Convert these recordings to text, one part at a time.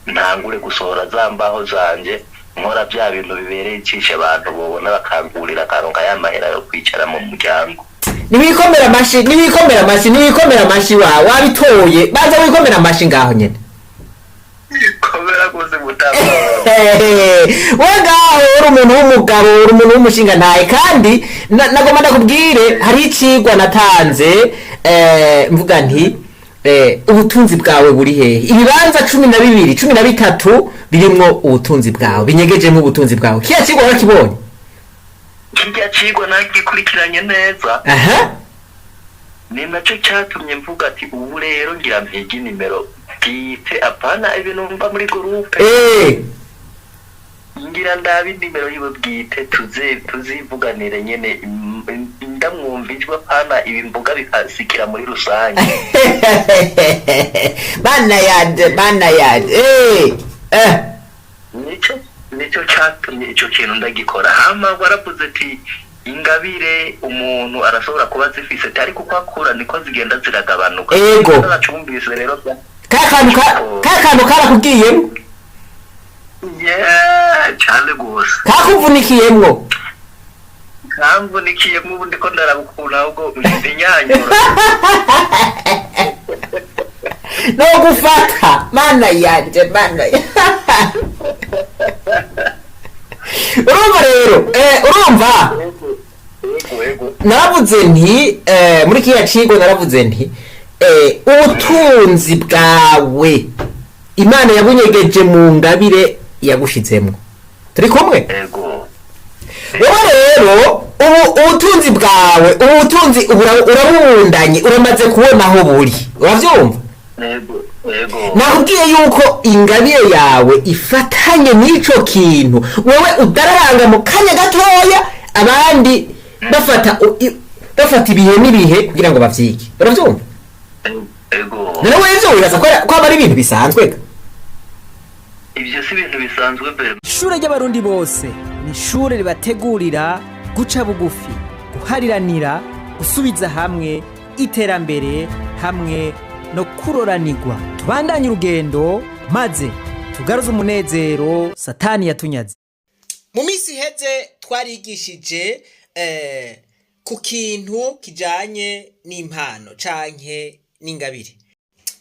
ntangure gusohora za mbaho zanje nkora bya bintu bibereye icisha abantu bobona bakangurira akaronka ya mahera yo kwicara mu muryango. Niwikomera amashi wabitoye baza wikomera amashi ngaho nyene Komera kuze mutaba ngaho uri umuntu w'umugabo uri umuntu w'umushinga ntaye kandi nagomba ndakubwire hari icigwa natanze mvuga nti ubutunzi bwawe buri hehe ibibanza 12 13 birimwo ubutunzi bwawe binyegejemo ubutunzi bwawe kiya cigwa wakibonye kijya cigwa nagikurikiranye neza ni nacyo cyatumye mvuga ati ubu rero ngira mpigi nimero bwite apana ibintu mva muri groupe ngira ndabi nimero yiwe bwite tuzivuganire nyene ndamwumvijwe apana ibimbuga bikasikira muri rusange bana yade nico cyatumye ico kintu ndagikora hama waravuze ati ingabire umuntu arashobora kuba zifise ariko uko akura niko zigenda ziragabanuka nacumbise rero kakantu karakubwiyemo cyane gose kakuvunikiyemwo kamvunikiyemwo ubu ndiko ndarabukura ahubwo inyanyura no gufata mana yanje urumva rero urumva naravuze nti muri kiya cigo naravuze nti ubutunzi bwawe Imana yabunyegeje mu ngabire yagushizemwo turi kumwe wowe rero ubutunzi bwawe ubutunzi urabundanye uramaze kubona aho buri uravyumva nakubwiye yuko ingabire yawe ifatanye n'ico kintu wewe udararanga mu kanya gatoya abandi bafata ibihe n'ibihe kugira ngo bavyige uravyumva nawe ivyo wibaza ko ari ibintu bisanzwe ivyo si ibintu bisanzwe mbere ishure ry'abarundi bose ni ishure ribategurira guca bugufi guhariranira gusubiza hamwe iterambere hamwe no kuroranirwa tubandanye urugendo maze tugaruze umunezero satani yatunyaze mu minsi iheze twarigishije ku kintu kijanye n'impano canke n'ingabire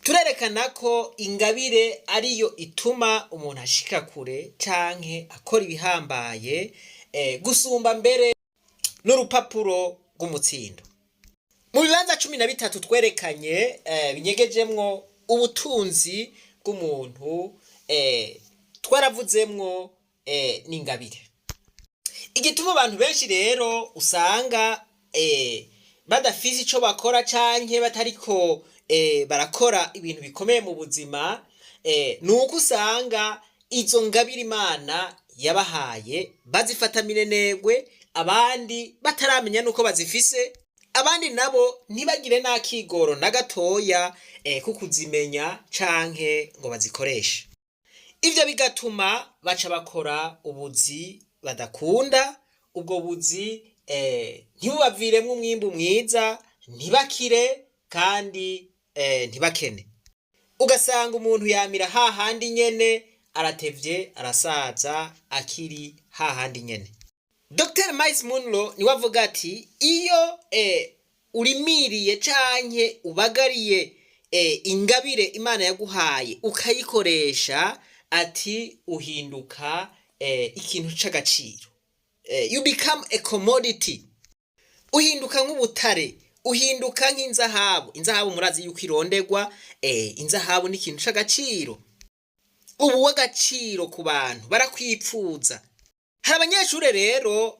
turerekana ko ingabire ariyo ituma umuntu ashika kure canke akora ibihambaye gusumba mbere n'urupapuro rw'umutsindo mu bibanza 13 twerekanye binyegejemwo ubutunzi bw'umuntu twaravuzemwo n'ingabire igituma abantu benshi rero usanga badafise ico bakora canke batariko barakora ibintu bikomeye mu buzima nuko usanga izo ngabire Imana yabahaye bazifata minenegwe abandi bataramenya nuko bazifise abandi nabo ntibagire nakigoro na gatoya kukuzimenya canke ngo bazikoreshe ivyo bigatuma baca bakora ubuzi badakunda ubwo buzi ntibubaviremwo umwimbu mwiza ntibakire kandi ntibakene ugasanga umuntu yamira hahandi nyene aratevye arasaza akiri hahandi nyene Dr. Miles Munro niwe avuga ati iyo urimiriye canke ubagariye ingabire Imana yaguhaye ukayikoresha ati uhinduka ikintu c'agaciro you become a commodity uhinduka nk'ubutare uhinduka nk'inzahabu murazi yuko irondegwa inzahabu ni ikintu c'agaciro ubu w'agaciro ku bantu barakwipfuza hari abanyeshure rero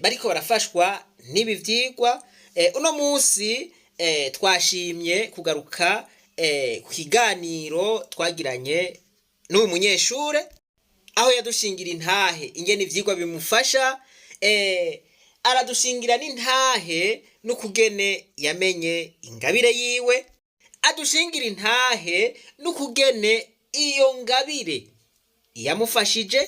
bariko barafashwa n'ibi vyigwa uno munsi twashimye kugaruka ku kiganiro twagiranye n'uyu munyeshure aho yadushingira intahe ingene ivyigwa bimufasha aradushingira n'intahe n'ukugene yamenye ingabire yiwe adushingira intahe n'ukugene iyo ngabire yamufashije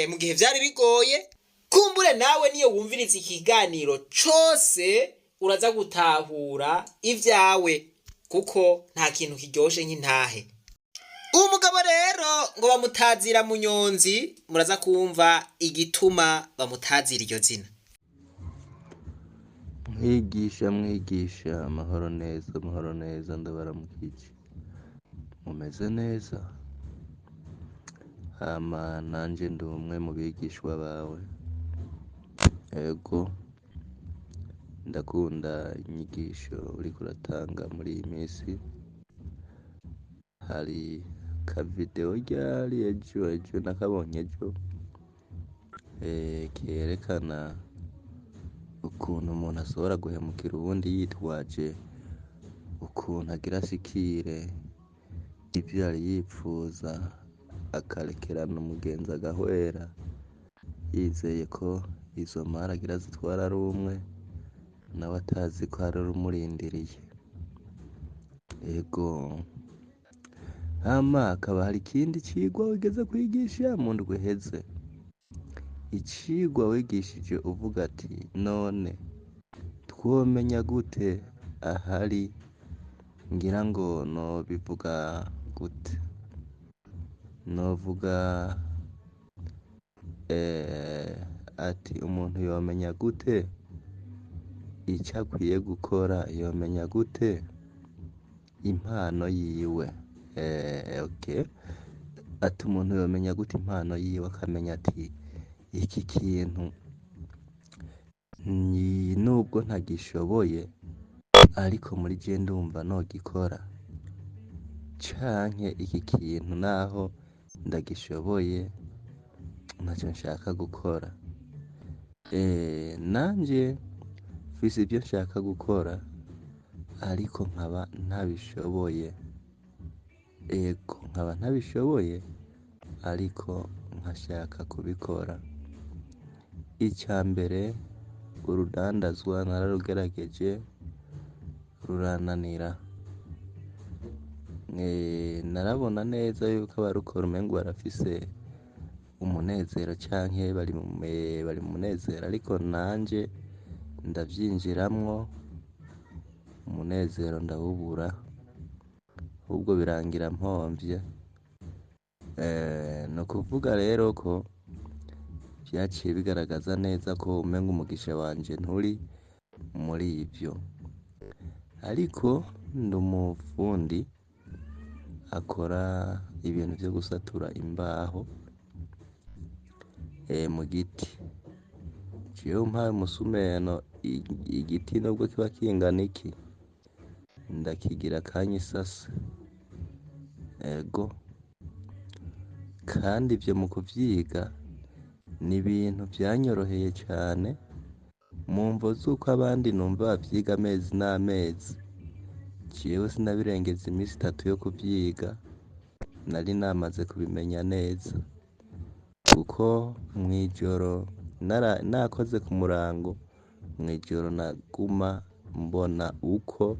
mu gihe vyari bigoye kumbure nawe niyo wumviriza ikiganiro cose uraza gutahura ivyawe kuko nta kintu kiryoshe nk'intahe uwo mugabo rero ngo bamutazira Munyonzi, muraza kumva igituma bamutazira iryo zina. Mwigisha amahoro neza ndabaramukije, mumeze neza? Hama nanje ndi umwe mu bigishwa bawe, ego ndakunda inyigisho uriko uratanga muri iyi minsi. Hari akavideo ryari ejo nakabonye ejo, kerekana ukuntu umuntu ashobora guhemukira uwundi yitwaje ukuntu agira ashikire ivyo yari yipfuza, akarekerana umugenzi agahwera, yizeye ko izo mari agira zitwara ari umwe, nawe atazi ko hari urumurindiriye. Ego hama hakaba hari ikindi cigwa wigeze kwigisha mu ndwi iheze, icigwa wigishije uvuga ati none twomenya gute ahari, ngira ngo nobivuga gute, novuga ati umuntu yomenya gute ico akwiye gukora, yomenya gute impano yiwe. Okay, ati umuntu yomenya gute impano yiwe, akamenya ati iki kintu nubwo ntagishoboye ariko muri je ndumva nogikora, canke iki kintu naho ndagishoboye ntaco nshaka gukora. Nanje mfise ivyo nshaka gukora ariko nkaba ntabishoboye. Ego nkaba ntabishoboye ariko nkashaka kubikora. Ica mbere, urudandazwa nararugerageje rurananira. Narabona neza yuko abarukora umengo barafise umunezero canke bari mu munezero, ariko nanje ndavyinjiramwo umunezero ndawubura, ahubwo birangira mpomvye. No kuvuga rero ko vyaciye bigaragaza neza ko umenga umugisha wanje nturi muri ivyo, ariko ndi umufundi akora ibintu vyo gusatura imbaho mu giti. Jewe umpaye umusumeno, igiti nubwo kiba kingana iki ndakigira akanyisasa. Ego kandi ivyo mu kuvyiga ni ibintu vyanyoroheye cane, mu mvo z'uko abandi numva bavyiga amezi n'amezi, jewe sinabirengeza imisi 3 yo kuvyiga, nari namaze kubimenya neza, kuko mw'ijoro nakoze ku murango, mw'ijoro naguma mbona uko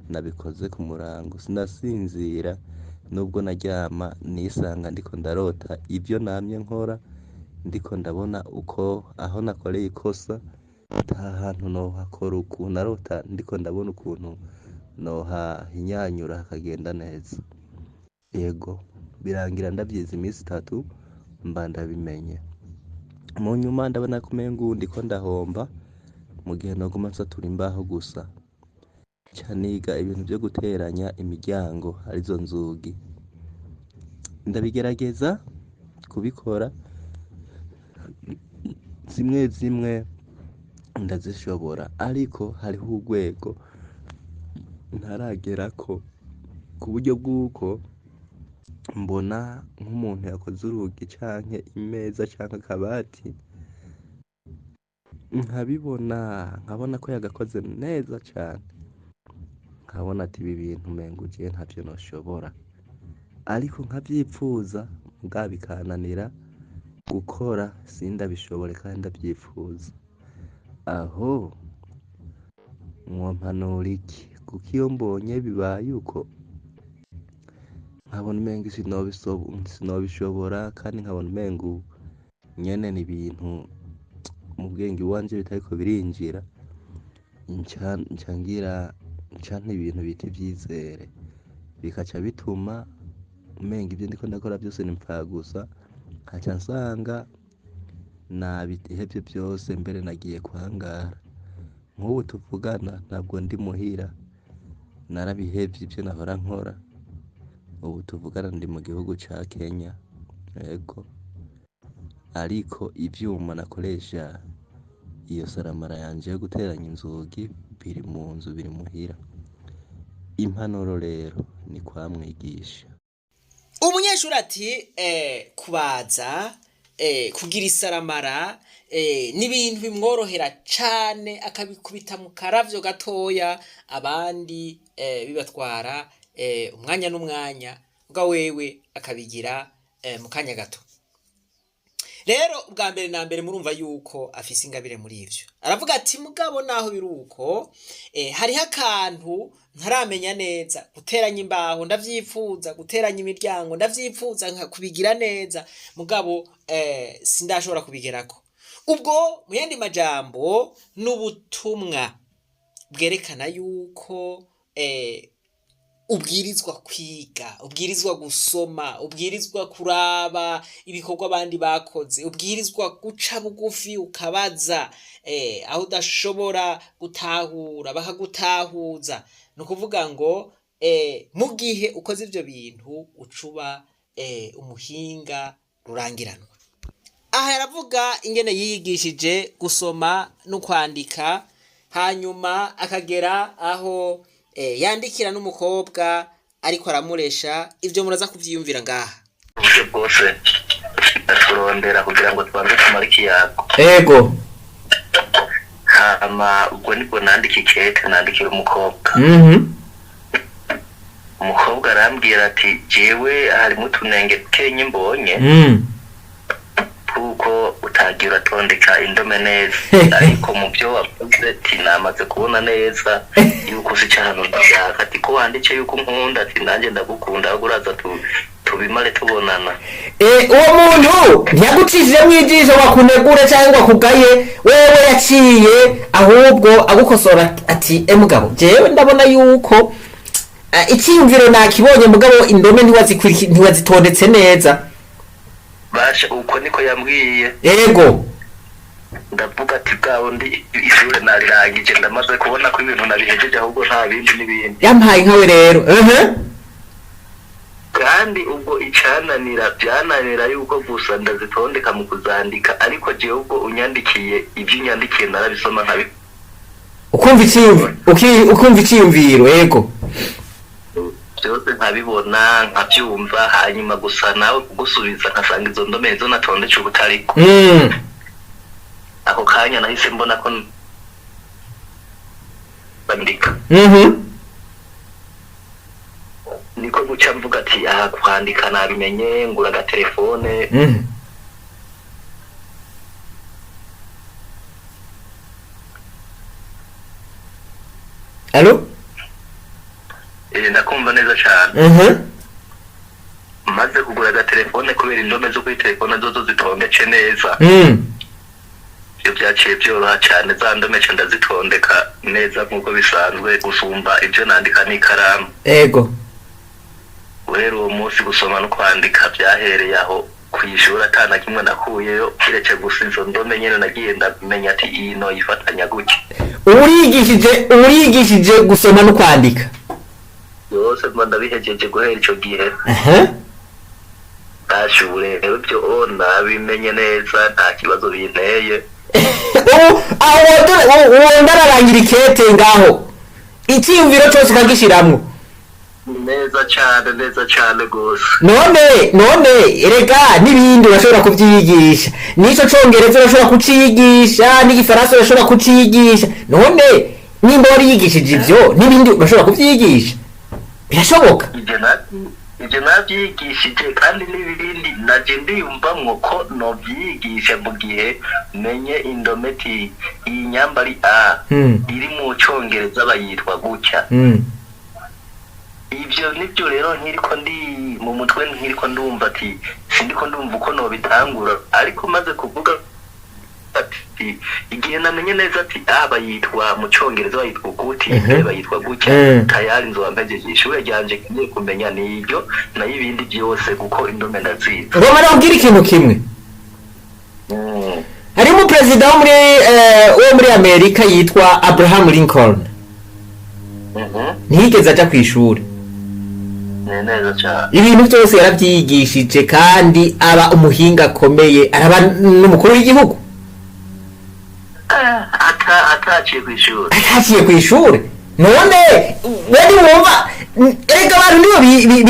nabikoze ku murango, sinasinzira, nubwo naryama nisanga ndiko ndarota ivyo namye nkora, ndiko ndabona uko aho nakoreye ikosa ata hantu nohakora uku, narota ndiko ndabona ukuntu nohahinyanyura hakagenda neza. Yego birangira ndavyize imisi 3 mba ndabimenye. Mu nyuma ndabona ko umengo ndiko ndahomba, mu gihe noguma nsatura imbaho gusa, ca niga ibintu vyo guteranya imiryango arizo nzugi. Ndabigerageza kubikora, zimwe ndazishobora, ariko hariho urwego ntaragerako, ku buryo bw'uko mbona nk'umuntu yakoze urugi canke imeza canke akabati, nkabona ko yagakoze neza cane, nkabona ati ibi bintu umengo jewe ntavyo noshobora, ariko nkavyipfuza muga bikananira gukora, sindabishobore kandi ndavyipfuza. Aho mwompanura iki? Kuko iyo mbonye bibaye uko, nkabona umengo sinobishobora, kandi nkabona umengo nyene ni ibintu mu bwenge iwanje bitariko birinjira, nca nta ibintu bita ivyizere, bikaca bituma umenga ibyo ndiko ndakora byose ni gusa nkaca nsanga nabihevye byose mbere nagiye kwangara. Nk'ubu tuvugana ntabwo ndi muhira, narabihevye ibyo nahora nkora, ubu tuvugana ndi mu gihugu ca Kenya. Yego, ariko ivyuma nakoresha iyo saramara yanje yo guteranya inzugi biri mu nzu, biri muhira. Impanuro rero ni kwamwigisha. Umunyeshuri ati kubaza kugira isaramara n'ibintu bimworohera cane, akabikubita mu karavyo gatoya, abandi bibatwara umwanya n'umwanya, ubwa wewe akabigira mu kanya gato. Rero ubwa mbere na mbere murumva yuko afise ingabire muri ivyo. Aravuga ati mugabo naho biruko hariho akantu ntaramenya neza, guteranya imbaho ndavyifuza, guteranya imiryango ndavyifuza, nka kubigira neza, mugabo sindashobora kubigerako. Ubwo mu yandi majambo n'ubutumwa bwerekana yuko ubwirizwa kwiga, ubwirizwa gusoma, ubwirizwa kuraba ibikorwa abandi bakoze, ubwirizwa guca bugufi ukabaza, aho udashobora gutahura bakagutahuza. Ni ukuvuga ngo mu gihe ukoze ivyo bintu ucuba umuhinga rurangiranwa. Aha yaravuga ingene yigishije gusoma no kwandika, hanyuma akagera aho yandikira n'umukobwa ariko aramuresha. Ivyo muraza kuvyiyumvira ngaha. Uburyo bwose turondera kugira ngo twanze tumara ikiyago. Ego. Hama ubwo nibwo nandika ikete, nandikira umukobwa. Umukobwa arambwira ati jewe harimo utunenge kenye mbonye kuko utagira uratondeka indome neza, ariko mu byo wavuze ati namaze kubona neza yuko uzi cyane ndashaka, ati ko wandike yuko nkunda, ati nanjye ndagukunda, ahubwo uraza tubimare tubonana. Uwo muntu ntiyagucishije mwijisho wakunegure cyangwa wakugaye, wewe yaciye ahubwo agukosora ati mugabo jewe ndabona yuko icyiyumviro nakibonye, mugabo indome ntiwazitondetse neza. Basha uko niko yambwiye. Yego. Ndavuga ati bwaho ndi ishure narirangije, ndamaze kubona ko ibintu nabihejeje, ahubwo nta bindi n'ibindi. Yampaye nkawe rero. Kandi ubwo byananira yuko gusa ndazitondeka mu kuzandika, ariko jewe ubwo unyandikiye ibyo unyandikiye narabisoma nkabi. Ukumva icyiyumviro. Yego. Byose nkabibona nkabyumva, hanyuma gusa nawe kugusubiza nkasanga izo ndome zo natondetse ubutariko. Ako kanya nahise mbona ko bandika. Niko guca mvuga ati aha kwandika nabimenye, ngura agatelefone. Allo? Ndakumva neza cyane. Maze kugura agatelefone kubera indome zo kuri telefone zo zitondetse neza. Ibyo byaciye byoroha cyane, za ndome nca ndazitondeka neza nk'uko bisanzwe gusumba ibyo nandika n'ikaramu. Ego. Rero uwo munsi gusoma no kwandika byahereye aho kwishura atana kimwe nakuyeyo, kiretse gusa izo ndome nyene nagiye ndamenya ati iyi no yifatanya gutya. Urigishije gusoma no kwandika yose mba ndabihejeje guhera ico gihe. Tashure rero byo nabimenye neza, nta kibazo binteye. Aho ndararangira ikete ngaho icyiyumviro cyose ukagishiramwo neza cyane gose. None erega n'ibindi urashobora kubyigisha, n'ico congereza urashobora kuciyigisha, n'igifaransa urashobora kuciyigisha. None nimba wariyigishije ivyo n'ibindi urashobora kubyigisha, birashoboka. Ibyo nabyigishije kandi n'ibindi naje ndiyumvamwo ko nobyigisha mu gihe menye indometi iyi nyambari a iri mu Congereza bayitwa gutya. Ibyo nibyo rero nkiriko ndi mu mutwe, nkiriko ndumva ati sindiko ndumva uko nobitangura, ariko maze kuvuga ati ati igihe namenye neza ati bayitwa mu cyongereza bayitwa ukuti bayitwa gutya tayari nzoba mpejeje ishure ryanje ngiye kumenya n'iryo nayo ibindi byose kuko indome ndazizi. Ngoma nabwira ikintu kimwe. Harimo perezida wo muri Amerika yitwa Abraham Lincoln. Ntiyigeze aja ku ishuri. Neza cyane. Ibintu byose yarabyigishije kandi aba umuhinga akomeye, araba n'umukuru w'igihugu. Ataciye ku ishuri. Ataciye ku ishuri. None wari wumva erega abantu nibo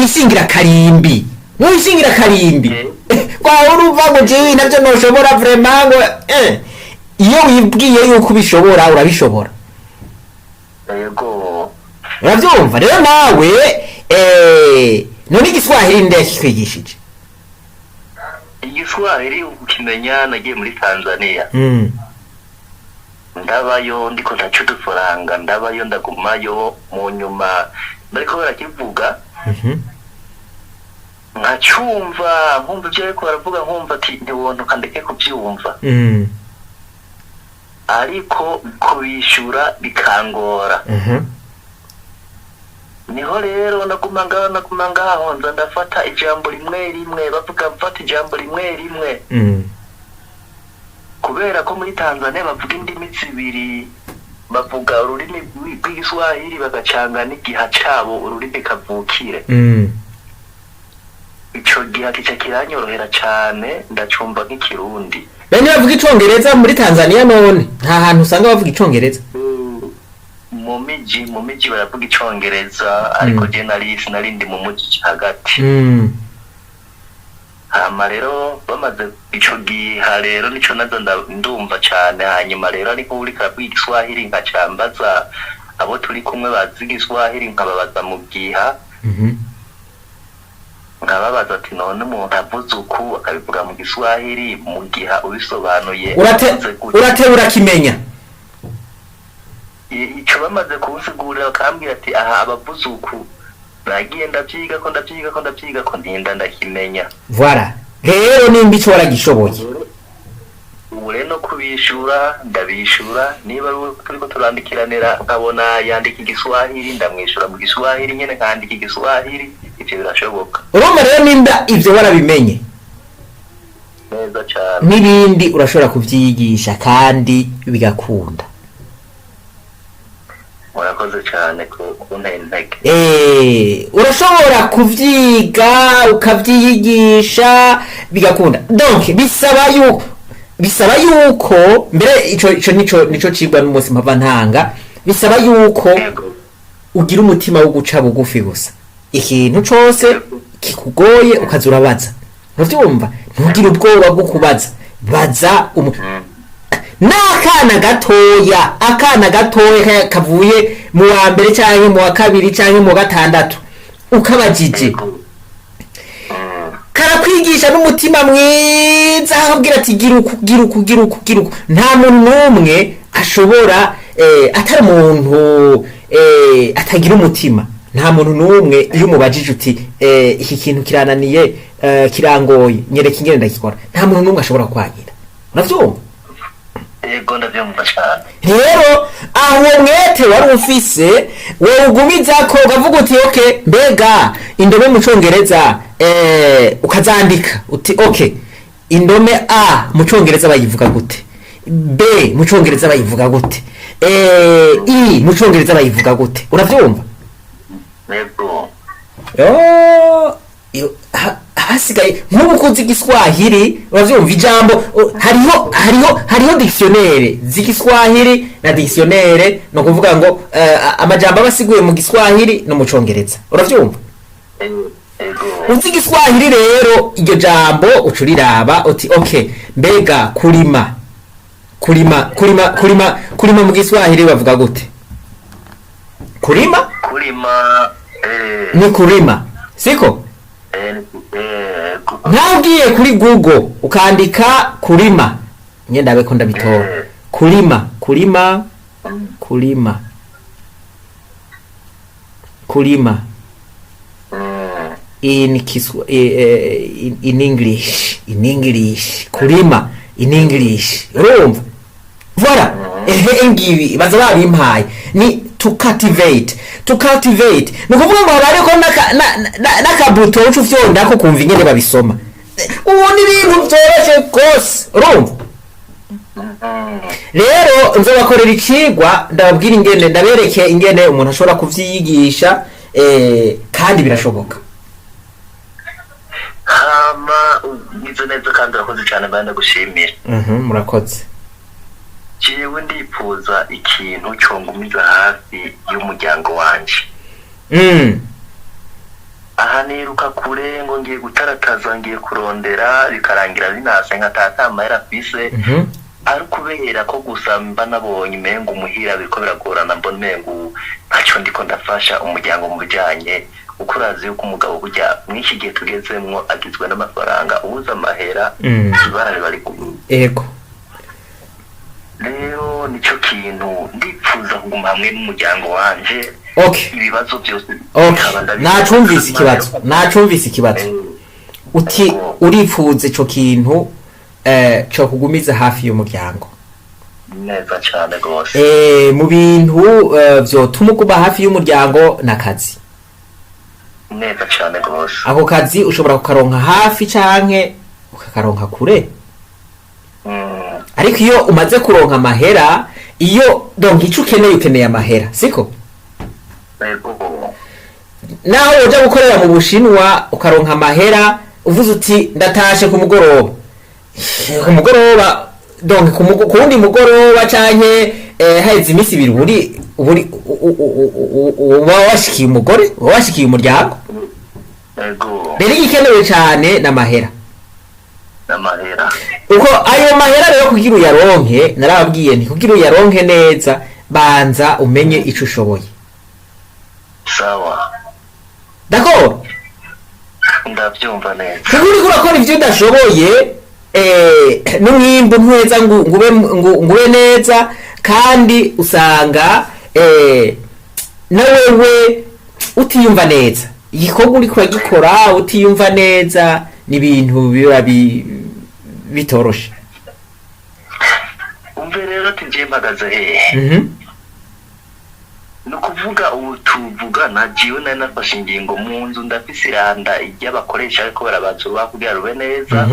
bisingira karimbi. Nibo bisingira karimbi. Kwa urumva ngo jewe navyo noshobora vraiment ngo iyo wibwiye yuko ubishobora urabishobora. Yego. Uravyumva rero nawe none igiswahili ndakigishije. Igiswahili ukimenya nagiye muri Tanzania. Ndabayo ndiko ntacu dufaranga ndabayo ndagumayo mu nyuma bariko barakivuga. Nkacumva nkumva ibyo ariko baravuga nkumva ati ntiwonto kandeke kubyumva. Ariko kubishura bikangora. Niho rero naguma ngaho nza ndafata ijambo rimwe bavuga mfata ijambo rimwe kubera ko muri Tanzania bavuga indimi zibiri, bavuga ururimi rw'igiswahili bagacanga n'igiha cabo ururimi kavukire. Ico giha kica kiranyorohera cane ndacumva nk'ikirundi. Bene bavuga icongereza muri Tanzania none nta hantu usanga bavuga icongereza. Mu miji baravuga icongereza ariko je narindi mu muji hagati. Hama rero bamaze ico giha rero nico nazo ndumva cane, hanyuma rero ariko uri kavuga igiswahili nkacambaza abo turi kumwe bazi igiswahili nkababaza mu giha. Ngababaza ati none umuntu avuze uku akabivuga mu giswahili mu giha ubisobanuye urate urakimenya. Ico bamaze kunsigurira bakambwira ati aha abavuze uku nagiye ndavyiga ko ndinda ndakimenya. Voilà rero nimba ico waragishoboye ure no kubishura ndabishura, niba turiko turandikiranira nkabona yandika igiswahili ndamwishura mu giswahili nyene nkandika igiswahili, ivyo birashoboka. Urumva rero nimba ivyo warabimenye neza cyane n'ibindi urashobora kuvyigisha kandi bigakunda. Murakoze cyane ku ntege. Urashobora kuvyiga ukavyigisha bigakunda. Donc bisaba yuko mbere ico nico cigwa n'umunsi mpava ntanga, bisaba yuko ugira umutima wo guca bugufi gusa. Ikintu cose kikugoye ukazurabaza. Uravyumva? Ntugire ubwoba bwo kubaza. Baza n'akana gatoya kavuye mu wa mbere cyangwa mu wa kabiri cyangwa mu wa gatandatu ukabajije karakwigisha n'umutima mwiza akubwira ati gira uku. Nta muntu n'umwe ashobora atari umuntu atagira umutima. Nta muntu n'umwe iyo umubajije uti iki kintu kirananiye kirangoye nyereka ingene ndakikora, nta muntu n'umwe ashobora kwagira. Uravyumva? Yego ndavyumva cyane. Rero aho mwete wari ufise wowe ugumizako ukavuga uti okay mbega indome mu Congereza ukazandika uti okay indome A mu Congereza bayivuga gute, B mu Congereza bayivuga gute, I mu Congereza bayivuga gute. Uravyumva? Yego. Hasigaye nk'ubu kuzi igiswahili uravyumva ijambo hariho dictionnaire z'igiswahili na dictionnaire no kuvuga ngo amajambo abasiguye mu giswahili no mu Congereza. Uravyumva? Uzi igiswahili rero iryo jambo ucuriraba uti okay mbega kurima mu giswahili bavuga gute? Kurima ni kurima siko? Ntabwiye kuri Google ukandika kurima nyendabe ko ndabitora kurima in English kurima in English. Urumva? voilà ngibi baza babimpaye ni to cultivate ni ukuvuga ngo haba ko n'akabuto uca ufyonda ko kumva ingene babisoma ubu ni ibintu byoroshye rwose urumva rero nzobakorera ikigwa ndababwira ingene ndabereke ingene umuntu ashobora kuvyiyigisha kandi birashoboka hama ugize neza kandi urakoze cyane banda gushimira murakoze jewe ndifuza ikintu congumiza hafi y'umuryango wanje aha niruka kure ngo ngiye gutarataza ngiye kurondera bikarangira binase nkatata amahera afise ari kubera ko gusa mba nabonye umengo umuhira biriko biragorana mbona umengo ntacyo ndiko ndafasha umuryango mu bijanye uko urazi yuko umugabo burya mw'iki gihe tugezemwo agizwe n'amafaranga ubuze amahera ibara riba riguye ego rero nicyo kintu ndipfuza kuguma hamwe n'umuryango wanje ibibazo byose nacumvise ikibazo uti uripfuza ico kintu cyo kugumiza hafi y'umuryango neza cyane gose mu bintu vyotuma uguma hafi y'umuryango n'akazi neza cyane gose ako kazi ushobora kukaronka hafi canke ukakaronka kure ariko iyo umaze kuronka amahera iyo donc ico ukeneye amahera siko naho uja gukorera mu Bushinwa ukaronka amahera uvuze uti ndatashe ku mugoroba donc ku wundi mugoroba canke haheze imisi ibiri uba washikiye umugore uba washikiye umuryango rero igikenewe cane n'amahera uko ayo mahera rero kugira uyaronke narababwiye nti kugira uyaronke neza banza umenye ico ushoboye sawa d'accord ndavyumva neza kuko uriko urakora ivyo udashoboye n'umwimbu ntuheza ngube neza kandi usanga na wewe utiyumva neza igikorwa uriko uragikora utiyumva neza n'ibintu biba bitoroshe umve rero tugiye mpagaze hehe ni ukuvuga ubu tuvugana jiwe nari nafashe ingingo mu nzu ndafise iranda ry'abakoresha ariko barabanza kugira rube neza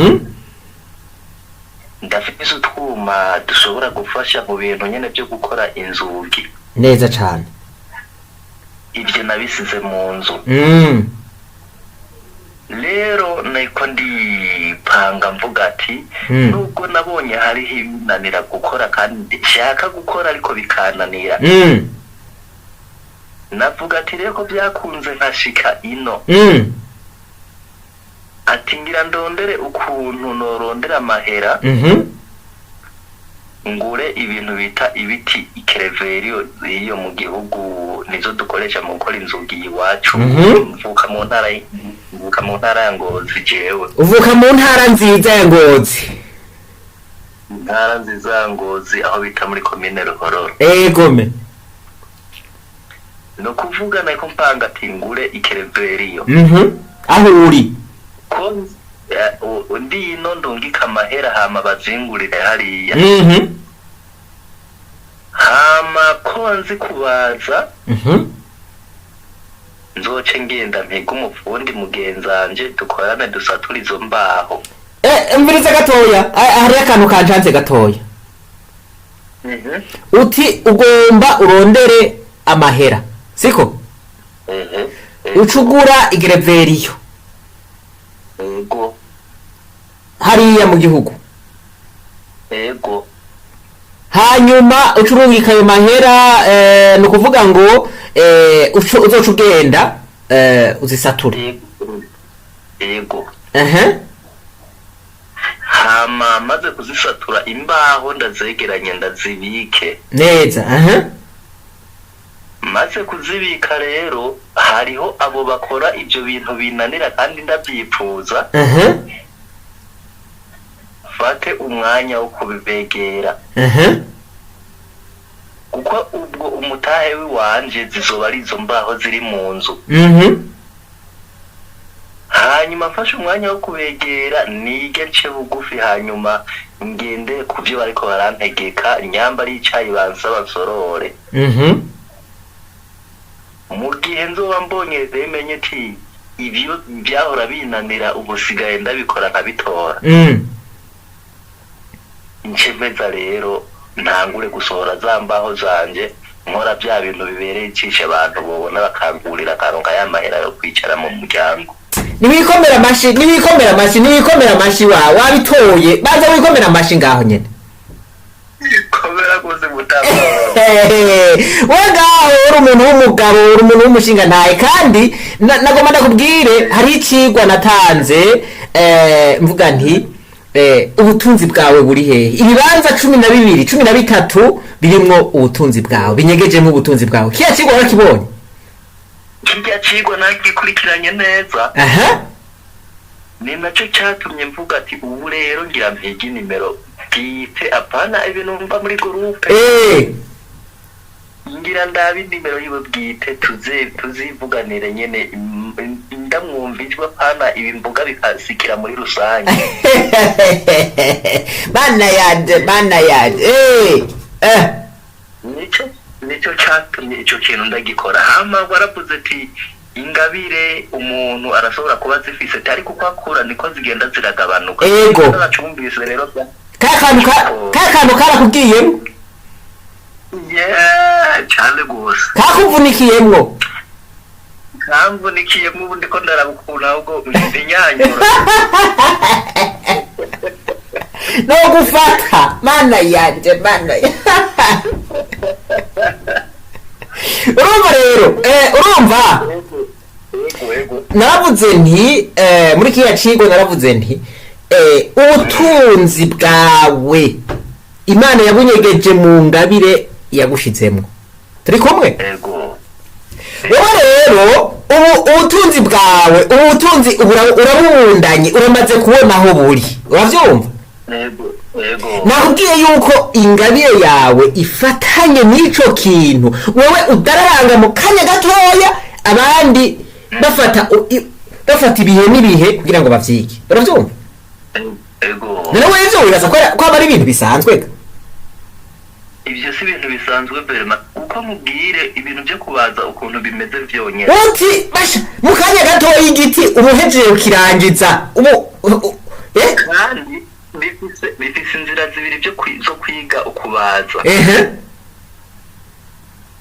ndafise utwuma dushobora gufasha mu bintu nyene byo gukora inzugi neza cane ibyo nabisize mu nzu rero niko ndipanga mvuga ati nubwo nabonye hariho ibinanira gukora kandi nshaka gukora ariko bikananira navuga ati rero ko byakunze nkashika ino ati ngira ndondere ukuntu norondera amahera ngure ibintu bita ibiti ikereveriyo iyo mu gihugu nizo dukoresha mu gukora inzugi iwacu mvuka mu ntara ya Ngozi jewe uvuka mu ntara nziza ya Ngozi intara nziza ya Ngozi aho bita muri komine Ruhororo egome no kuvuga nako mpanga ati ngure ikereveriyo aho uri ko undi ino ndungika amahera hama bazingurire hariya hama ko nzi kubaza nzoce ngenda mpiga umufundi mugenzanje dukorane dusatura izo mbaho mviriza gatoya hari akantu kancanze gatoya uti ugomba urondere amahera siko ucugura igereveriyo ego hariya mu gihugu ego hanyuma ucurungika ayo mahera ni ukuvuga ngo uzoca ugenda uzisature ego hama maze kuzisatura imbaho ndazegeranye ndazibike neza maze kuzibika rero hariho abo bakora ibyo bintu binanira kandi ndabyipfuza fate umwanya wo kubibegera kuko ubwo umutahe w'iwanje zizoba ari izo mbaho ziri mu nzu hanyuma mfashe umwanya wo kubegera nige nce bugufi hanyuma ngende ku byo bariko barantegeka nyamba ari icayi bansaba nsorore mu gihe nzoba mbonye bemenye ati ibyo byahora binanira ubusigaye ndabikora nkabitora nshemeza rero ntangure gusohora za mbaho zanje nkora bya bintu bibereye icisha abantu bobona bakangurira akaronka ya mahera yo kwicara mu muryango. Niwikomera amashi wabitoye baza wikomera amashi ngaho nyene komera kuze mutaba ngaho uri umuntu w'umugabo uri umuntu w'umushinga ntaye kandi nagomba ndakubwire hari icigwa natanze mvuga nti ubutunzi bwawe buri hehe ibibanza 12 13 birimwo ubutunzi bwawe binyegejemo ubutunzi bwawe kiya cigwa warakibonye kijya cigwa nagikurikiranye neza ni nacyo cyatumye mvuga ati ubu rero ngira mpigi nimero bwite apana ibintu mva muri groupe ngira ndabi nimero yiwe bwite tuzivuganire nyene ndamwumvijwe apana ibimbuga bikasikira muri rusange bana yade nicyo cyatumye icyo kintu ndagikora hama waravuze ati ingabire umuntu arashobora kuba zifise ariko uko akura niko zigenda ziragabanuka nacumvise rero kakantu karakubwiyemo cyane gose kakuvunikiyemwo kamvunikiyemwo ubu ndiko ndarabukuna ahubwo ndinyanyura no gufata mana yanje urumva rero urumva naravuze nti muri kiya cigo naravuze nti ubutunzi bwawe Imana yabunyegeje mu ngabire yagushizemo turi kumwe wowe rero ubutunzi bwawe ubutunzi urabundanye uramaze kubona aho buri uravyumva nakubwiye yuko ingabire yawe ifatanye n'ico kintu wowe udararanga mu kanya gatoya abandi bafata ibihe n'ibihe kugira ngo bavyige uravyumva none wezo wibaza ko aba ari ibintu bisanzwe ibyo si ibintu bisanzwe Berma uko mubwire ibintu byo kubaza ukuntu bimeze vyonyene uti basha mu kanya gatoya igiti ubuhejeje ukirangiza kandi bifise inzira zibiri zo kwiga ukubaza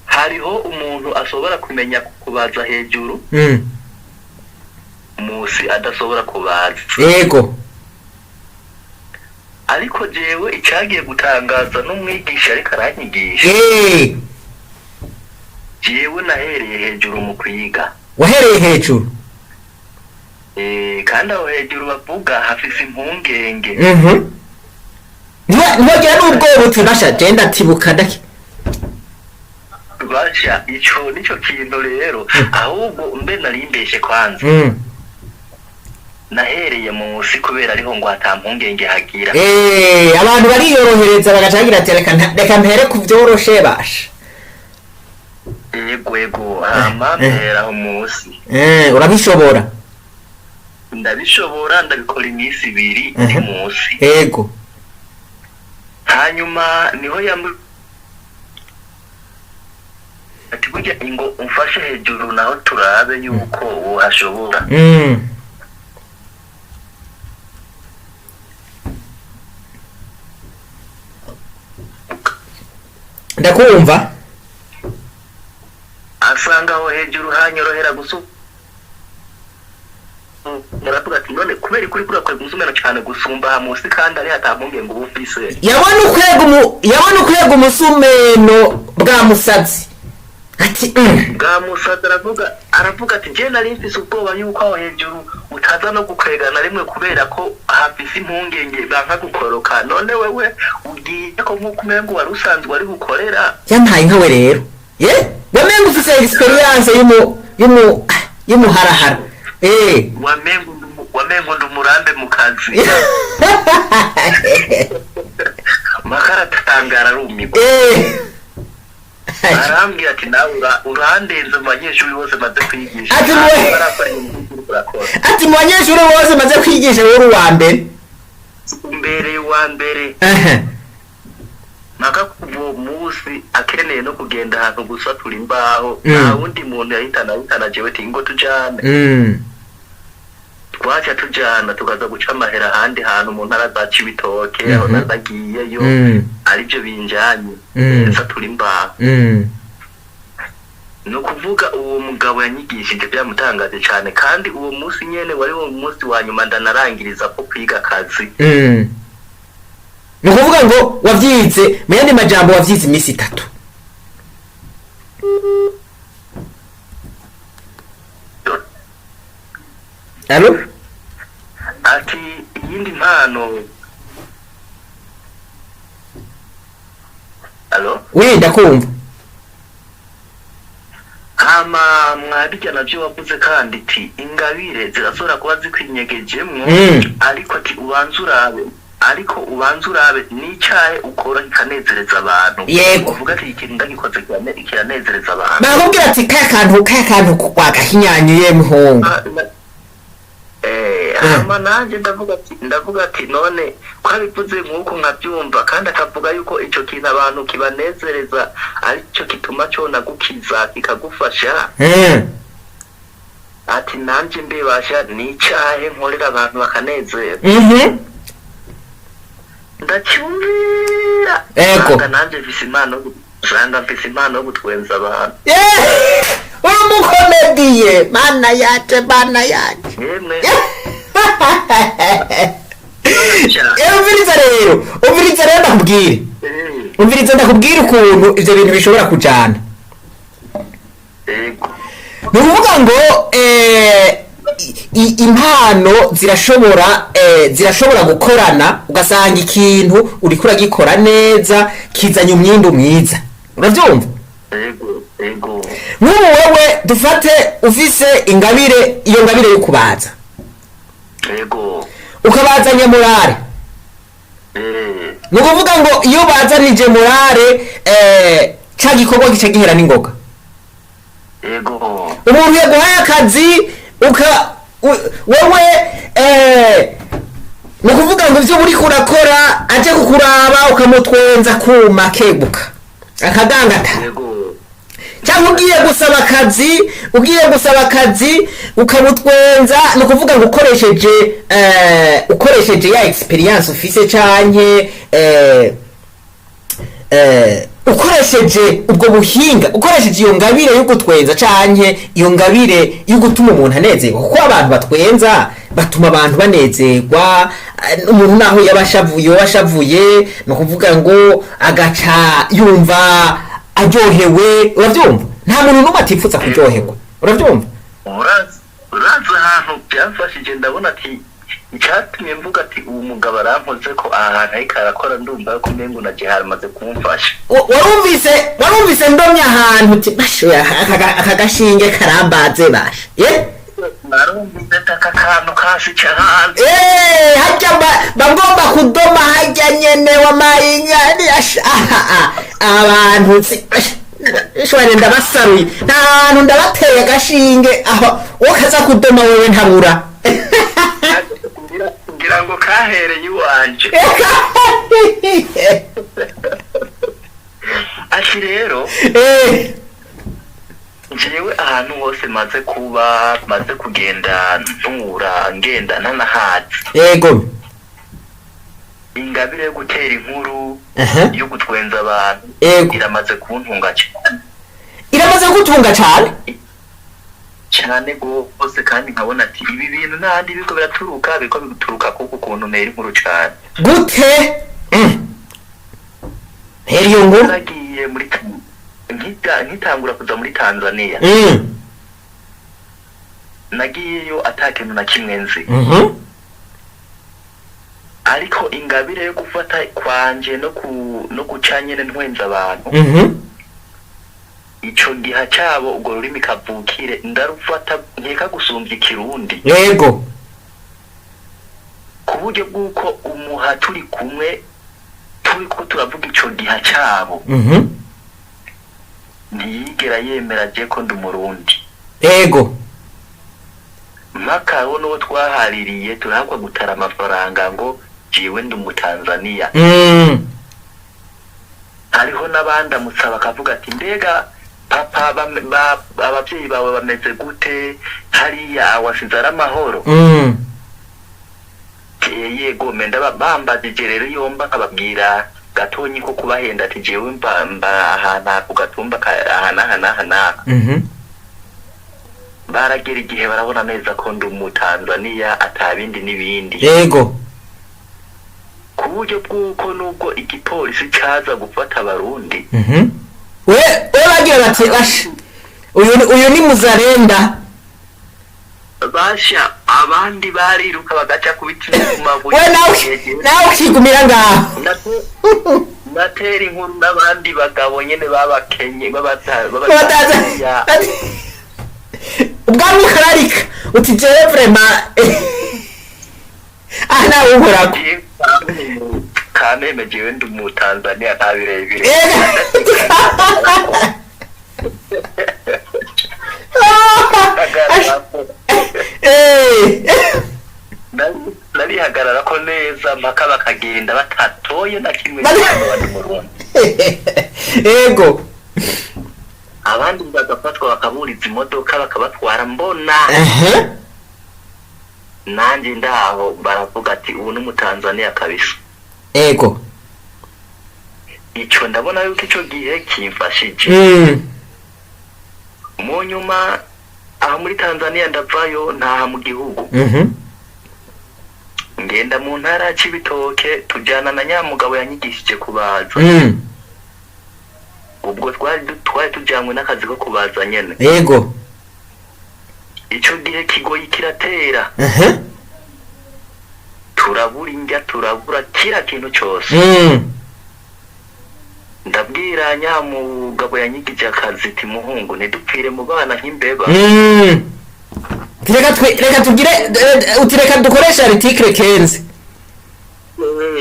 hariho umuntu ashobora kumenya kubaza hejuru musi adashobora kubaza ariko jewe icyagiye gutangaza n'umwigisha ariko aranyigisha jewe nahereye hejuru mu kwiga wahereye hejuru kandi aho hejuru bavuga hafise impungenge ntiwagira n'ubwoba uti basha genda atibuka dake basha ico nico kintu rero ahubwo mbe narimbeshe kwanza nahereye munsi kubera ariho ngo atampungenge hagira abantu bariyorohereza bagacagira ati reka mpere kuvyoroshe basha yego hama mpera aho munsi urabishobora ndabishobora ndabikora iminsi 2 ndi munsi hanyuma niho ati burya ngo umfashe hejuru naho turabe yuko uhashobora ndakumva asanga aho hejuru hanyorohera naravuga ati none kubera kuri kuri gusumena cyane gusumba ha munsi kandi ari hatampungenge ngo ufise yabona ukwega umusumeno bwa musatsi ati bwa musatsi aravuga ati je nari mfise ubwoba yuko aho hejuru utaza no gukwegana rimwe kubera ko hafise impungenge banka gukoroka none wewe ugiye ko nkuko umengo wari usanzwe wari gukorera yantaye nkawe rero wamengo ufise experience y'umuharahara wamengo ndumurambe mu kazi makaratangara rumigo arambwira ati nawe urandenze mu banyeshuri bose maze kwigisha ati mu banyeshuri bose maze kwigisha wowe uwa mbere wa mbere maka kuva uwo munsi akeneye no kugenda ahantu gusatura imbaho nta wundi muntu yahitana jewe ati ngo tujane twaca tujana tukaza guca amahera ahandi hantu mu ntara za Cibitoke aho nagiyeyo aribyo binjanye nsatura imbaho no kuvuga uwo mugabo yanyigishije byamutangaje cyane kandi uwo munsi nyene wari wo munsi wa nyuma ndanarangiriza ko kwiga akazi ni ukuvuga ngo wavyize mu yandi majambo wavyize imisi 3 Alo ati yindi mpano alo wenda kumva hama mwabijya navyo wavuze kandi iti ingabire zirasora kuba zikwinyegejemwo ariko ati ubanza urabe n'icyahe ukora kikanezereza abantu uvuga ati ikintu ndagikoze kiranezereza abantu bakubwira ati kakantu kwagahinyanyuye muhungu hama nanje ndavuga ati none kwabivuze nk'uko nkabyumva kandi akavuga yuko ico kintu abantu kibanezereza aricyo kituma cona gukiza kikagufasha ati nanje mbibasha n'icyahe nkorera abantu bakanezera ndacyumvira nanje mfise impano yo gutwenza abantu umukomediye mana yaje umviriza rero ndakubwire ukuntu ivyo bintu bishobora kujana ni ukuvuga ngo impano zirashobora gukorana ugasanga ikintu uriko uragikora neza kizanye umwindu mwiza uravyumva nk'ubu wewe dufate ufise iyo ngabire yo kubaza ukabaza nyamurare ni ukuvuga ngo iyo bazanije murare ca gikorwa gica gihera n'ingoga umuntu yaguhaye akazi wewe ni ukuvuga ngo ivyo uriko urakora aje kukuraba ukamutwenza kuma keguka akagangata cyangwa ugiye gusaba akazi ukamutwenza ni ukuvuga ngo ukoresheje ya experience ufise canke ukoresheje ubwo buhinga ukoresheje iyo ngabire yo gutwenza canke iyo ngabire yo gutuma umuntu anezerwa kuko abantu batwenza batuma abantu banezerwa umuntu naho yabashavuye no kuvuga ngo agaca yumva aryohewe uravyumva nta muntu n'umwe atifuza kuryoherwa uravyumva uraza ahantu byafashije ndabona ati icyatumye mvuga ati uwo mugabo arampoze ko ahantu ariko arakora ndumva ko umengo na Gihari amaze kumfasha warumvise ndomye ahantu uti bashoya aka gashinge karambaze basha narumvise aka kantu kasi cyane hajya bagomba kudoma hajya nyene wa mayinga abantu shobora ndabasaruye nta hantu ndabateye agashinge aho ukaza kudoma wewe ntabura ngira ngo kahereye iwanje ati rero njyewe ahantu hose maze kugenda ntura ngenda ntanahazi yego ingabire yo gutera inkuru yo gutwenza abantu iramaze kuntunga cyane gose kandi nkabona ati ibi bintu ntandi biko bituruka kuko ukuntu ntera inkuru cyane gute heriyo ngo nagiye muri nkitangura kuza muri Tanzania nagiyeyo atakintu na kimwe nzi ariko ingabire yo gufata kwanje no gucanyene ntwenza abantu ico giha cyabo ubwo rurimi kavukire ndarufata nkeka gusumbya ikirundi yego ku buryo bw'uko umuha turi kumwe turiko turavuga ico giha cyabo ntiyigera yemera je ko ndi umurundi yego maka wowe n'uwo twahaririye turahakwa gutara amafaranga ngo jewe ndi umutanzaniya. Hariho n'abandi amusaba akavuga ati mbega papa abavyeyi bawe bameze gute hariya wasize ari amahoro? Yego menda bambajije rero yomba nkababwira gatonyi ko kubahenda ati jewe mba ahantu ku gatumba ahana. Baragera igihe barabona neza ko ndi umutanzaniya atabindi n'ibindi. Yego. Ku buryo bw'uko nubwo igipolisi caza gufata abarundi. We bagira bati uyu ni muzarenda. Basha abandi bariruka bagaca kubita mu mabuye. We nawe ukigumira ngaho. Natera inkuru n'abandi bagabo nyene babakenye babataza. Ubwami ukararika uti jewe vraiment ana uhorako Kameme jewe ndi mu Tanzania ntabirebire. Narihagarara ko neza mpaka bakagenda batatoye na kimwe cy'abandi mu Rwanda. Yego. Abandi bagafatwa bakaburiza imodoka bakabatwara mbona. Nanjye ndaho baravuga ati ubu ni umutanzaniya kabisa. Yego. Ico ndabona yuko ico gihe kimfashije. Mu nyuma aho muri Tanzania ndavayo ntaha mu gihugu. Ngenda mu ntara Cibitoke tujana na nyamugabo yanyigishije kubaza. Ubwo twari tujanywe n'akazi ko kubaza nyene. Yego. Ico gihe kigoyi kiratera. Turabura indya turabura kira kintu cyose. Ndabwira nyamugabo yanyigije akazi ati muhungu ntidupfire mu bana nk'imbeba. Reka tugire utireka dukoresha article 15.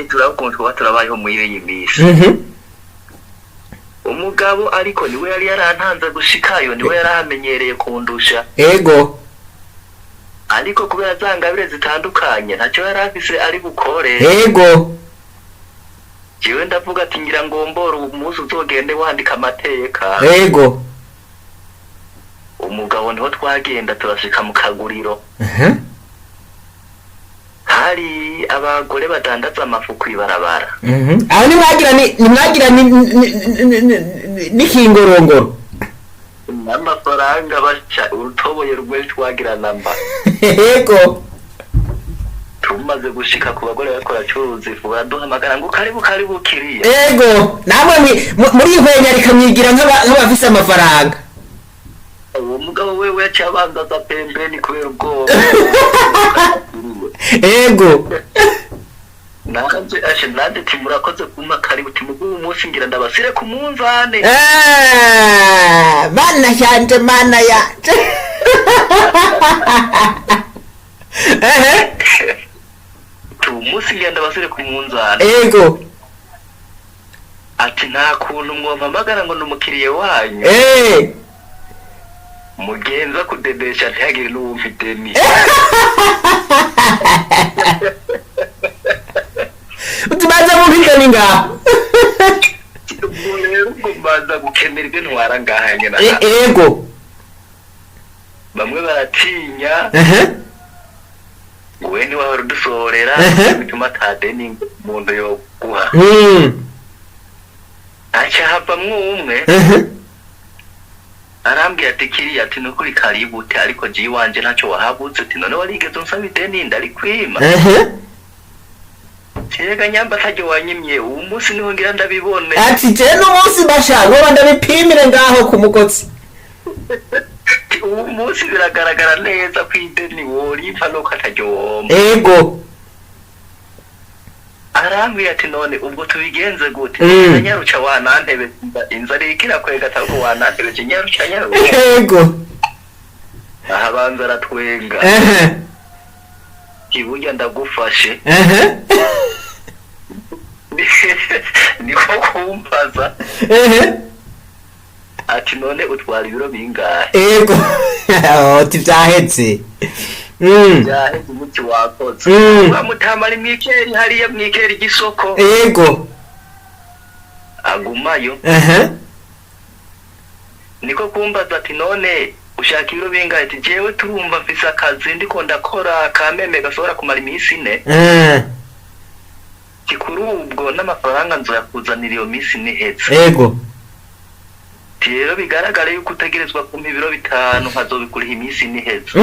Turakunzwe turabayeho muri iyi minsi. Umugabo ariko niwe yari yarantanze gushikayo niwe yaramenyereye kundusha. Yego. Ariko kubera zangabire zitandukanye ntacyo yarafise ari bukore. Yego. Jewe ndavuga ati ngira ngombora umunsi uzogende wandika amateka. Yego. Umugabo niho twagenda turashika mu kaguriro. Hari abagore badandaza amafu kwibarabara. Aho nimwagira n'ikingorongoro. N'amafaranga baca urutoboye rwe twagira namba. Yego. Tumaze gushika ku bagore bakora curuzi fuba duhamagara ngo karibu kiriya. Yego. Namwe muri ihwenya rikamyigira nk'abafise amafaranga. Uwo mugabo wewe yacabandaza pembeni kubera ubwoba. Yego. Nanje timurakoze kuma karibu timugu umunsi ngira ndabasire ku munzane. Mana yanje. Umunsi ngira ndabasire ku munzane. Yego. Ati nta kuntu mwompamagara ngo numukiriye wanyu. Mugenza kudedesha ntihagire n'uwumfite ni. Utibaza mu bigani ngaho. Ubwo mbaza gukenera ibyo ntwara ngaha nyina. Yego. Bamwe baratinya. Wewe ni wahora dusorera bituma tadeni muntu yo guha. Acha hapa umwe. Arambwira ati kiriya ati nukuri karibu ati ariko ji wanje ntacyo wahabutse ati none warigeze unsaba ideni ndari kwima. Kirega nyamba tajyo wanyimye uwo munsi niho ngira ndabibone. Ati je no munsi bashaka ndabipimire ngaho ku mugotsi. Uwo munsi biragaragara neza ko ideni wori mpano katajyo womba. Yego. Arambwira ati none ubwo tubigenze gute? Nyaruca wanantebe inzari ikira kwega tariko wanantebe nyaruca. Yego. Aha banza aratwenga. Kiburya ndagufashe. Niko kumbaza. Ati none utwara ibiro bingahe? Yego. Ati byahetse. byaheze umuti wakoze bamutamara imwikeri hariya mwikeri gisoko yego agumayo niko kumbaza ati none ushaka ibiro bingahe ati jewe turumva mfise akazi ndiko ndakora kameme gashobora kumara iminsi 4 kikuru ubwo n'amafaranga nzoyakuzanira iyo minsi nihetse yego rero bigaragara yuko utegerezwa kumpa ibiro 5 nkazobikuriha iminsi nihetse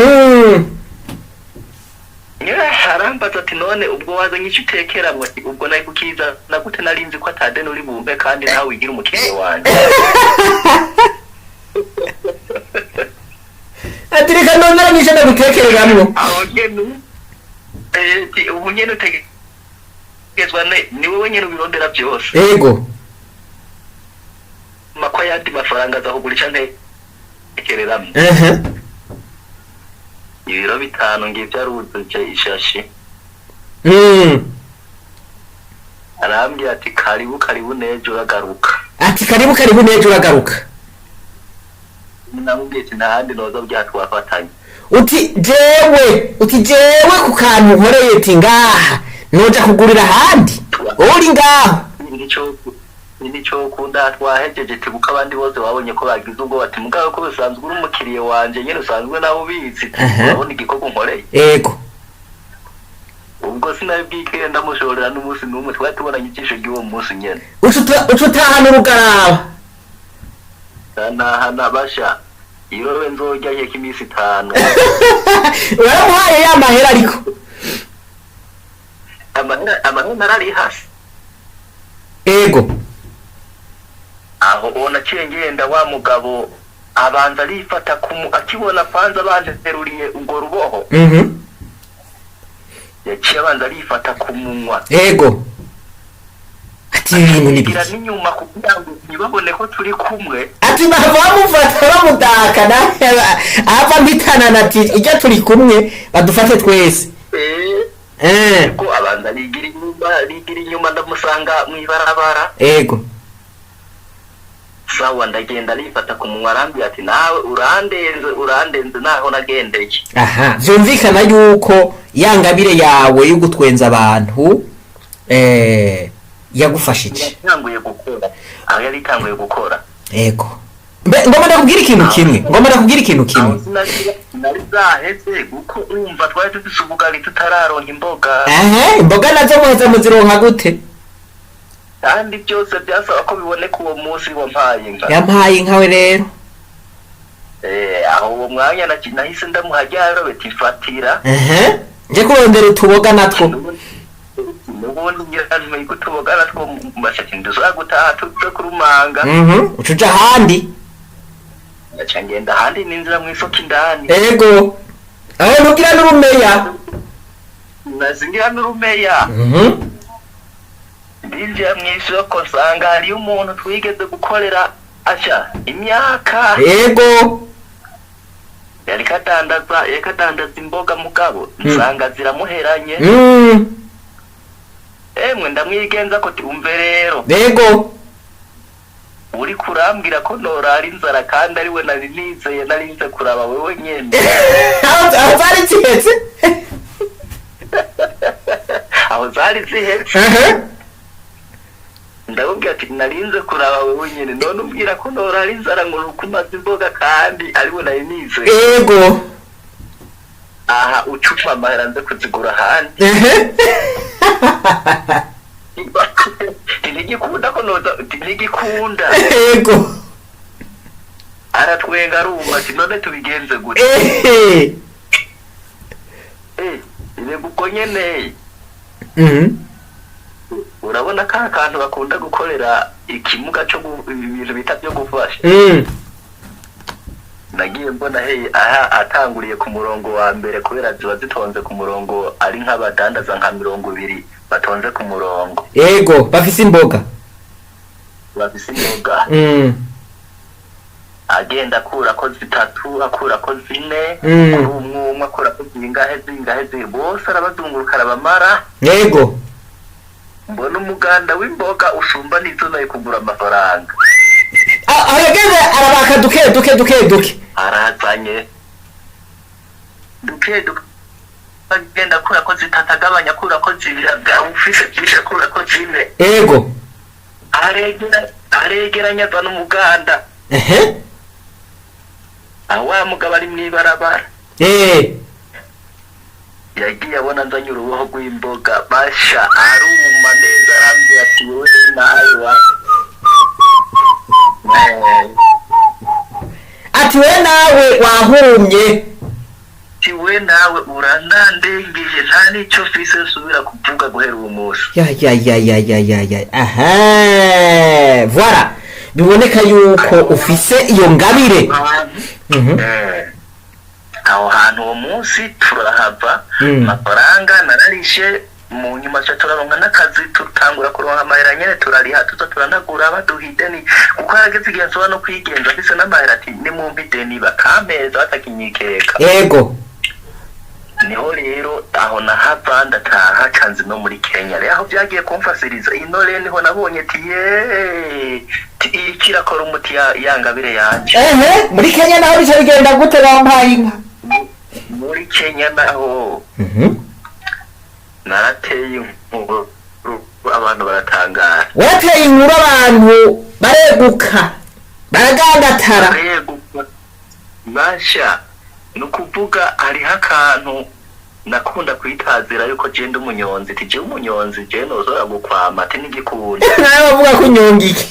harambaza ati none ubwo wazanye icyo utekeramwe ubwo nari kukiza nagute narinzi ko atadeni uri bumpe kandi nawe wigira umukiriya wanjye ati reka nongera nishe ndagutekereramwo aho nyene ubu nyene utegerezwa ni wowe nyene ubirondera byose yego makwa yandi mafaranga azahugurisha ntekereramwe ibiro 5 ngivyo aruzuje ishashi arambye ati karibu nejo uragaruka ati karibu nejo uragaruka namubwiye ati ntahandi noza byatwafatanye uti jewe ku kantu nkoreye ati ngaha noja kugurira ahandi uri ngaho nico kunda twahejeje tibuka abandi bose babonye ko bagize ubwo bati mugabe ko bisanzwe uri umukiriye wanje nyene usanzwe nawe ubizi urabona igikorwa nkoreye yego ubwo sinabibwike ndamushorera n'umunsi n'umwe twari tubonanye ijisho ry'uwo munsi nyene ucutahana urugaraba nahana basha iyo nzojya yeka iminsi 5 uramuhaye ya mahera ariko amahera ari hasi yego aho ona ngenda wa mugabo abanza arifata akibona kwanza banteruriye ubwo ruboho yaciye abanza arifata ku munwa yego ati ibintu nigira n'inyuma kugira ngo nibabone ko turi kumwe ati bamufata bamudaka ava mpitana nati ijya turi kumwe badufate twese ko abanza ligira inyuma ndamusanga mwibarabara yego sawa ndagenda nifata ku munwa arambiye ati nawe urandenze naho nagendeye aha vyumvikana yuko yangabire yawe yo gutwenza abantu yagufashije yari itanguye gukora yego ngomba ndakubwira ikintu kimwe nari zaheze kuko umva twari dufise ubugari tutararonka imboga imboga nazo muheza muzironka gute kandi byose byasaba ko biboneka uwo munsi yampaye inkawe rero aho uwo mwanya nahise ndamuhajyaro betifatira nje kurondera utuboga natwo nubundi nyirantuye kutuboga natwo mashaki nduzura gutaha tuze kurumanga ucuja ahandi ngaca ngenda ahandi ninzira mw'isoko indani yego aho ntugira n'urumeya nazingira n'urumeya ndinjira mw'isoko nsanga hariyo umuntu twigeze gukorera imyaka yego yariko adandaza imboga mugabo nsanga ziramuheranye emwe ndamwigenza ko umve rero yego uri kurambwira ko norara inzara kandi ari we narinze kuraba wewe nyene aho zari zihetse aho zari zihetse ndabubwira ati narinze kuraba wewe nyene none umbwira ko norara inzara ngo nukumaza imboga kandi ari we narinze yego aha ucupa amahera nze kuzigura ahandi ntigikunda ko noza ntigikunda yego aratwenga aruma ati none tubigenze gute irego uko nyene urabona ka kantu bakunda gukorera ikimuga cyo ibintu bita byo gufasha nagiye mbona aha atanguriye ku murongo wa mbere kubera ziba zitonze ku murongo ari nk'abadandaza nka 20 batonze ku murongo yego bafise imboga agenda akura ko 3 akura ko 4 umwe akura ko zingahe bose arabazunguruka arabamara yego mbona umuganda w'imboga ushumba n'izo nayo kugura amafaranga arageze arabaka duke arazanye duke agenda kura ko zitatagabanya kura ko zibira ufise byinshi kura ko zine ego aregeranya za n'umuganda awa mugabo ari mwibarabara yagiye abona nzanye uruboho rw'imboga basha aruma neza arambwira ati wowe nawe ati we nawe wahumye ati we nawe uranandengeje nta n'icyo mfise subira kuvuga guhera uwo munsi aha voilà biboneka yuko ufise iyo ngabire aho hantu uwo munsi turahava amafaranga nararishe mu nyuma cyo turaronka n'akazi tutangura kuronka amahera nyene turariha tuza turanagura baduha ideni kuko harageze igihe nsoba no kwigenza mfise n'amahera ati nimumpe ideni bakampeza batakinyikeka ego niho rero aho nahava ndataha canze no muri Kenya rero aho byagiye kumfasiriza ino rero niho nabonye ati ikirakora umuti yangabire yanje muri Kenya naho bice bigenda gute bampaye inka muri Kenya naho narateye inkuru abantu baratangara wateye inkuru abantu bareguka baragangatara basha nukuvuga hariho akantu nakunda kwitazira yuko jenda umunyonzi ati je umunyonzi je nozora gukwama ati n'igikunda nawe bavuga ko unyongike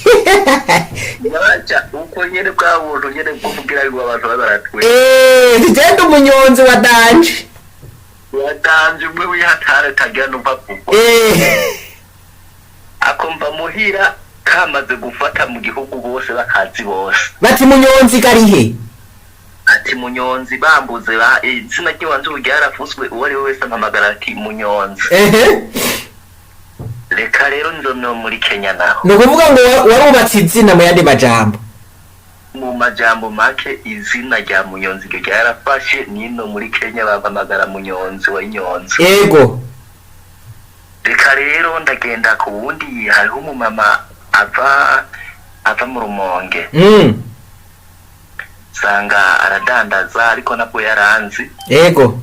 yacha uko nyene bwa buntu nyene kuvugira ari abantu babaratwe jenda umunyonzi wa danje umwe wihatare tagira numva kuko akomba muhira kamaze gufata mu gihugu bose bakazi bose bati munyonzi karihe ati munyonzi bambuze izina ry'iwanze uryarafuswe uwo ari we wese ampamagara ati munyonzi reka rero nzo muri Kenya naho ni ukuvuga ngo warubatse izina mu yandi majambo mu majambo make izina rya munyonzi ryo ryarafashe nino muri Kenya bampamagara munyonzi wa inyonzi ego reka rero ndagenda ku wundi hariho umumama ava mu Rumonge sanga aradandaza ariko nabwo yaranzi ego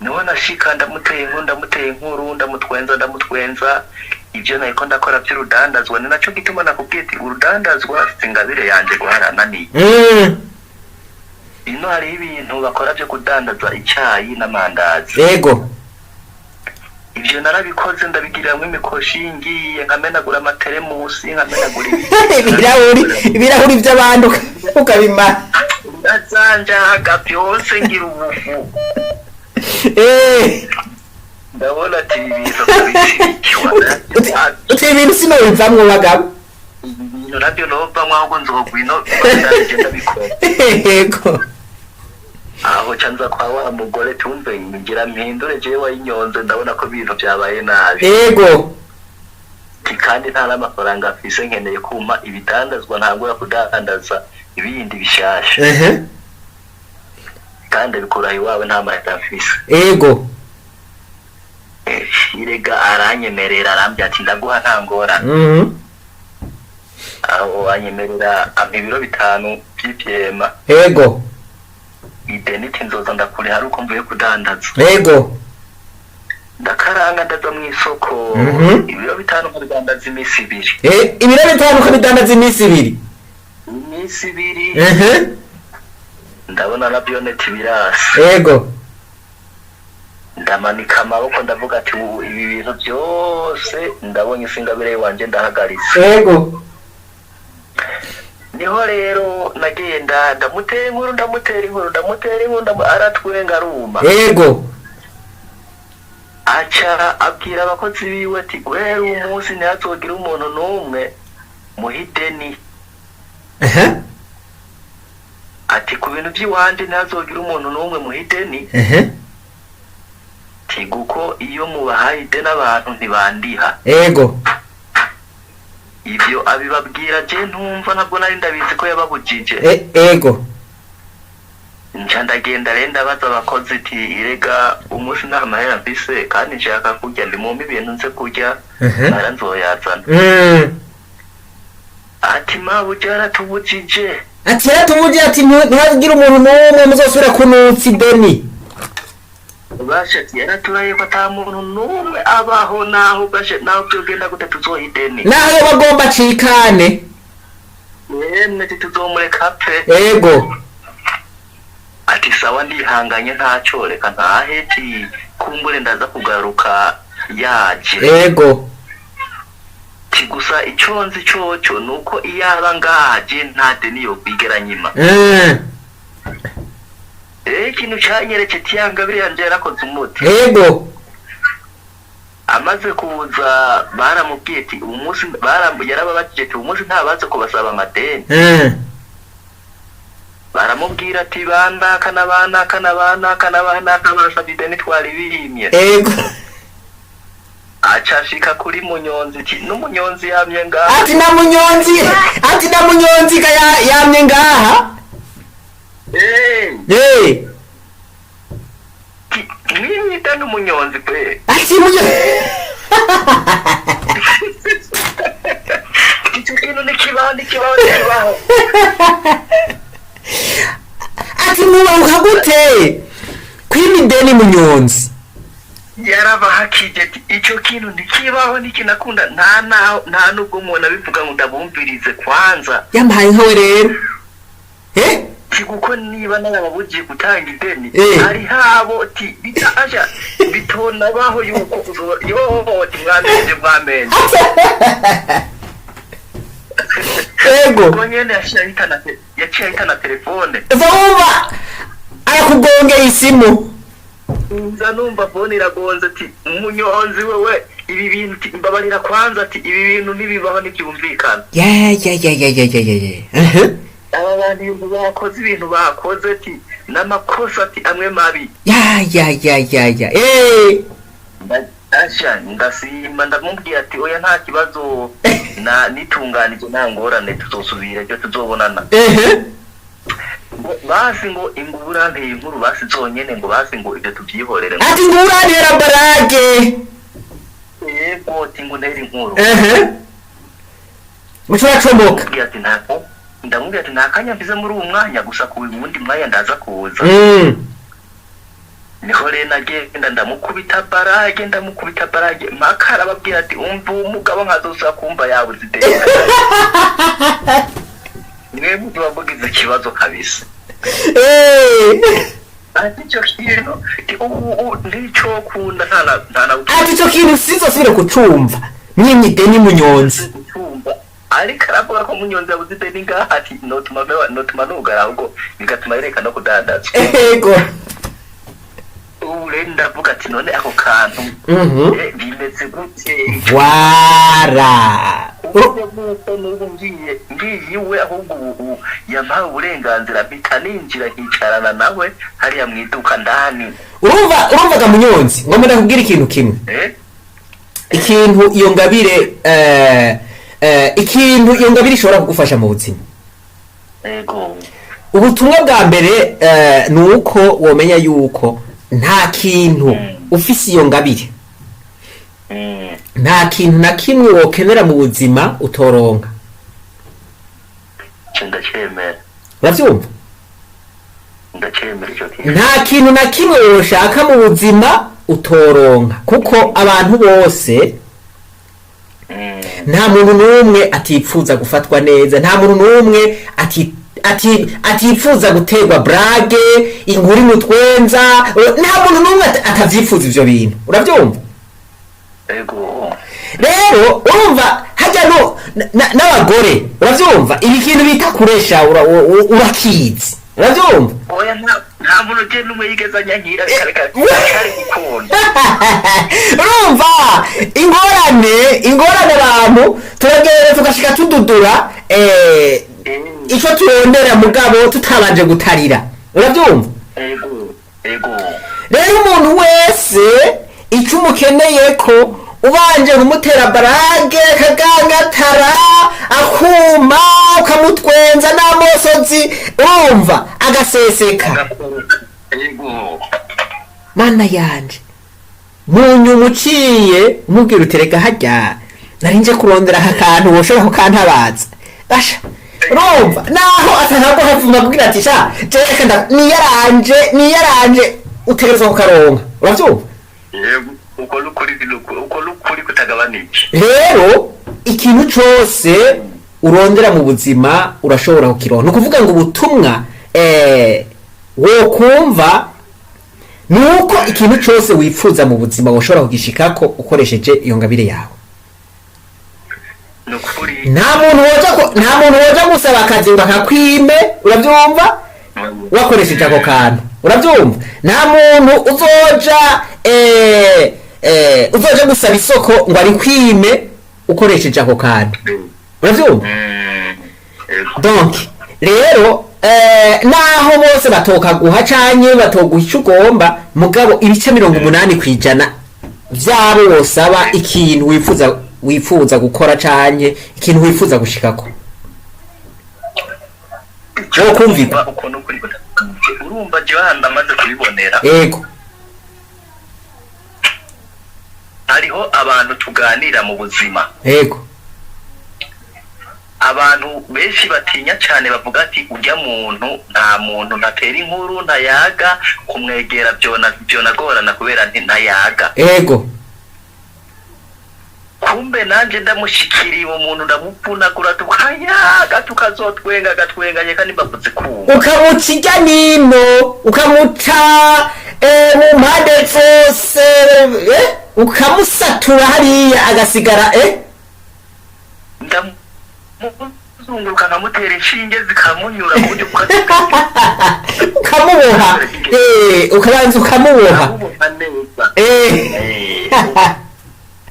niho nashika ndamuteye inkuru ndamutwenza ibyo nayiko ndakora by'urudandazwa ni naco gituma nakubwiti urudandazwa singabire yanje guharananiye ino hari ibintu bakora byo kudandaza icyayi n'amandazi ego ibyo narabikoze ndabigiramwe imikoshi ngiye nkamenagura amateremusi nkamenagura ibirahuri by'abandi ukabimara ndazanjaga byose ngira ubufu ndabona ati uti ibintu sinobivamwo bagabo ibintu nabyo novamwo ahubwo nzogwino ndabikora yego aho canza kwa wa mugore tumve ngira mpindure jewe wayinyonze ndabona ko ibintu byabaye nabi yego kandi nta n'amafaranga afise nkeneye kuma ibitandazwa ntangura kudandaza ibindi bishasha kandi bikora iwawe nta mahera afise yego irega aranyemerera arambye ati ndaguha ntangora aho anyemerera ampa ibiro 5 by'ivyema yego ideniti nzoza ndakuriha ari uko mvuye kudandaza yego ndakaranga ndaza mu isoko ibiro bitanu kubidandaza iminsi ibiri ibiro bitanu kubidandaza iminsi ibiri iminsi ibiri ndabona na bioneti birasa yego ndamanika amaboko ndavuga ati ibi bintu byose ndabonye Singabire wanje ndahagaritse yego niho rero nagenda ndamutera inkuru aratwenga aruma yego aca abwira abakozi biwe ati guhera umunsi ntihazogira umuntu n'umwe muhideni ati ku bintu by'iwanje ntihazogira umuntu n'umwe muhideni tiguko iyo mubahaye ideni abantu ntibandiha yego ibyo abibabwira je ntumva ntabwo nari ndabizi ko yababujije yego nca ndagenda renda baza abakozi iti irega umunsi nta mahera mfise kandi nshaka kurya ndi mu ibintu nze kurya nara nzoyazana ati mabuja yaratubujije ati yaratubujije ati ntihagira umuntu n'umwe muzosubira kunutsa ideni bashati yaraturaye ko ata muntu n'umwe abaho naho bashe naho byogenda gute tuzohideni naho yo bagomba cikane yemwe tuzomureka pe ego ati sawa ndihanganye ntacyo reka ntaheti kumbure ndaza kugaruka yaje ego gusa icyo nzi cyoco nuko iyaba ngaje nta deni yo kwigera nyima ikintu cyanyereke tiyangabire yanje yarakoze umuti ego amaze kuza baramubwiye ati umunsi yarababajije ati umunsi ntabaze kubasaba amadeni baramubwira ati bandaka barasabye ideni twari birimye ego acashika kuri munyonzi ati n'umunyonzi yamye ngaha ati na munyonzi ka yamye ngaha mwimita n'umunyonzi pe ati munyonzi icyo kintu nikibaho ati mubahuka gute kw'imideni munyonzi yarabahakije ati icyo kintu ntikibaho nikinakunda nta nubwo umuntu abivuga ngo ndabumvirize kwanza yampaye nkawe rero kuko niba narababugiye gutanga ideni hari habo ti bitaja bitonabaho yuko yohoti mwamenye ego ko nyene yaciye ahitana telefone vuba arakugongeye isimu nza numva phone iragonze ati umunyonzi wewe ibi bintu mbabarira kwanza ati ibi bintu nibibaho nibyumvikana aba bantu bakoze ibintu bakoze ati n'amakosa ati amwe mabi ndasimba ndamubwiye ati oya nta kibazo nitunganije nta ngorane tuzosubira ibyo tuzobonana basi ngo ingubura nteye inkuru basi zonyene ngo basi ngo ibyo tubyihorere ati ngubura ntera barage yego ati ngo ntera inkuru mushobora comoka ndamubwira ati ntakanya mbize muri uwo mwanya gusa ku wundi mwanya ndaza kuza niho rero nagenda ndamukubita barage makara ababwira ati umva umugabo nkazosa kumva yabuze ideni mwebwe tubavugize ikibazo kabisa ati icyo kintu nicyo kunda ati icyo kintu sizosubire kucumva mwimye ideni munyonzi ariko aravuga ko munyonzi yabuze ideni ngaha ati notuma nugara ahubwo bigatuma yereka no kudandaza ego ubu rero ndavuga ati none ako kantu bimeze gute wara ngiye iwe ahubwo ubu yampawe uburenganzira mpita ninjira nkicarana nawe hariya mu iduka ndani urumvaga munyonzi ngo ndakubwira ikintu kimwe ikintu iyo ngabire ishobora kugufasha mu buzima ubutumwa bwa mbere ni uko womenya yuko nta kintu ufise iyo ngabire nta kintu na kimwe wokenera mu buzima utoronka ndacyemera urabyumva icyo kintu nta kintu na kimwe woshaka mu buzima utoronka kuko abantu bose nta muntu n'umwe atipfuza gufatwa neza nta muntu n'umwe atipfuza guterwa brage inkuru imutwenza nta muntu n'umwe atavyifuza ivyo bintu uravyumva rero urumva hajya n'abagore uravyumva ibi kintu bita kuresha urakizi uravyumva oya nta muntu ugenda umwe yigeza nyankira kari gukunda urumva ingorane abantu turagereza tugashika tududura icyo turondera mugabo tutabanje gutarira urabyumva rero umuntu wese icyo umukeneye ko ubanje kumutera barage kagangatara akuma ukamutwenza n'amosozi urumva agaseseka mana yanje munyuma uciye umubwira utereka hajya narinje kurondera aka kantu woshobora kukantabaza basha urumva naho atanabwo havuma kugira ati sha jereka niyaranje utegerezwa kukaronka uravyumva uko lukuri kutagabanije. Rero ikintu cose urondera mu buzima urashobora kukironka. Nukuvuga ngo ubutumwa wo kumva nuko ikintu cose wifuza mu buzima woshobora kugishikako ukoresheje iyo ngabire yawe. Nta muntu woja gusaba akazi ngo akakwime, uravyumva, wakoresheje ako kantu, uravyumva. Nta muntu uzoja gusaba isoko ngo arikwime ukoresheje ako kantu, uravyumva. Donc rero naho bose batokaguha canke batoguha ico ugomba, mugabo ibice 80% vyabo wosaba ikintu wifuza gukora canke ikintu wifuza gushikako. Wo kumvika ukuntu kuri urumva je handa maze kubibonera. Yego. Hariho abantu tuganira mu buzima. Yego. Abantu benshi batinya cyane bavuga ati ujya muntu nta muntu ntatera inkuru ntayaga kumwegera byonagorana kubera ntayaga. Yego. Kumbe nanje ndamushikiriye umuntu ndamupfunagura tukayaga tukazotwenga gatwenganye kandi bavuze ku ukamukijya nino ukamuta mu mpande zose ukamusatura hariya agasigara ndamuzunguruka nkamutera inshinge zikamunyura mu buryo ukamuboha ukabanza ukamuboha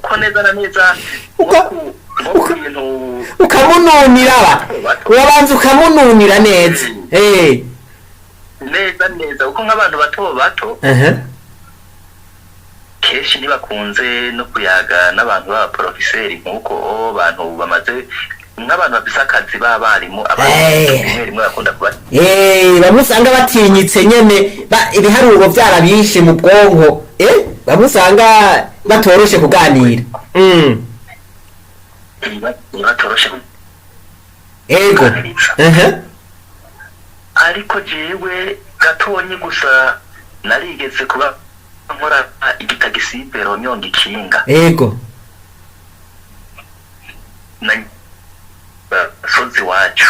ko neza na neza ukamununira urabanza ukamununira neza neza uko nk'abantu bato kenshi ntibakunze no kuyaga n'abantu b'abaporofeseri nk'uko abantu bamaze nk'abantu bafise akazi b'abarimu rimwe bakunda kuba bamwe usanga batinyitse nyene ibiharuro vyarabishe mu bwonko bamwe usanga batoroshe kuganira batoroshe ego ariko jewe gatonyi gusa narigeze kuba nkora igitagisipero nyonga ikinga ego na sozi wacu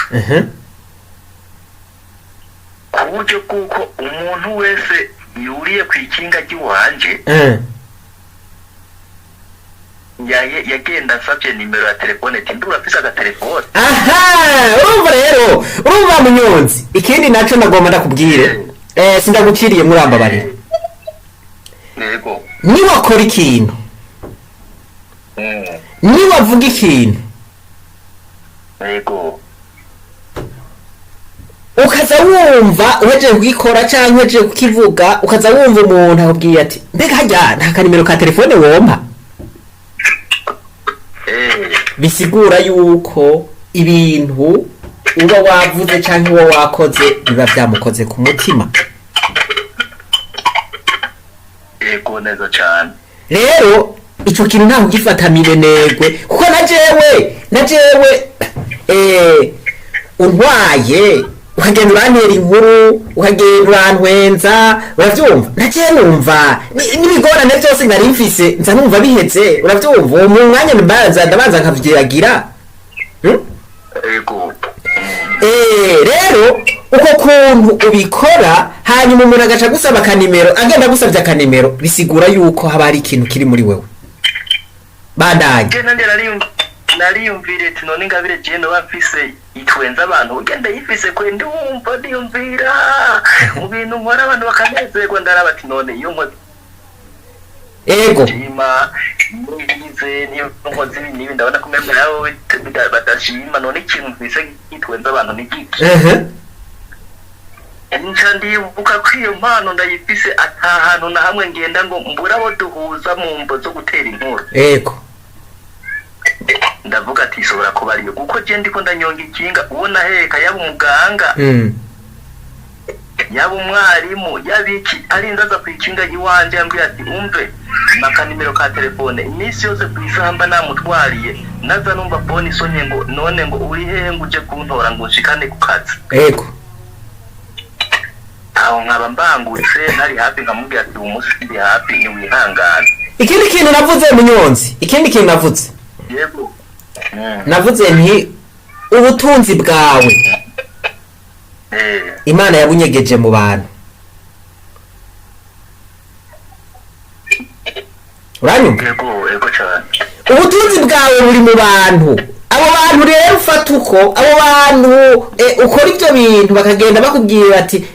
ku buryo bw'uko umuntu wese yuriye ku ikinga ry'iwanje yagenda asabye nimero ya telefone ati ndura afise agatelefone. urumva munyonzi ikindi naco nagomba ndakubwire sindaguciriye murambabarira. Yego. Niwakora ikintu niwavuga ikintu yego ukaza wumva uhejeje kugikora canke uhejeje kukivuga ukaza wumva umuntu akubwiye ati mbega harya nta kanimero ka telefone wompa, bisigura yuko ibintu uba wavuze canke uba wakoze biba vyamukoze ku mutima. Yego neza cyane. Rero ico kintu ntaho gifata mirenegwe kuko najewe untwaye ukagenda urantera inkuru ukagenda urantwenza uravyumva naje numva n'ibigorane byose nari mfise nza numva biheze uravyumva mu mwanya ndabanza nkavyiyagira. Yego. Rero uko kuntu ubikora hanyuma umuntu agaca gusaba akanimero agenda gusabye akanimero bisigura yuko haba hari ikintu kiri muri wewe bandanye. Nariyumvire ati none ingabire je no bafise itwenza abantu ugenda yifise kwende wumva ndiyumvira mu bintu nkora abantu bakanezerwa ndaraba ati none iyo nkoze ego jima nize niyo nkoze nibi ndabona ko member yawo badashima none ikintu mfise itwenza abantu n'igiki Nchandi buka kwiyo mpano ndayifise atahantu na hamwe ngenda ngo mbura abo duhuza mu mbo zo gutera inkuru. Ego. Ndavuga ati isobora kuba ariyo kuko je ndiko ndanyonga ikinga ubona heka yaba umuganga yaba umwarimu yabiki ari ndaza kwikinga iwanje yambwiye ati umve makanimero ka telefone imisi yose kwisamba namutwariye naza numva phone isonye ngo none ngo uri hehe nguje kuntora ngo nshikane ku kazi. Ego. aho nkaba mbangutse nari hafi nkamubwira ati umunsi ndi hafi ni wihangane. Ikindi kintu navuze Munyonzi, ikindi kintu navuze. Yego. Navuze nti ubutunzi bwawe Imana yabunyegeje mu bantu. Uranyumva? Yego cyane. Ubutunzi bwawe buri mu bantu. Abo bantu rero ufata uko abo bantu ukora ibyo bintu bakagenda bakubwira ati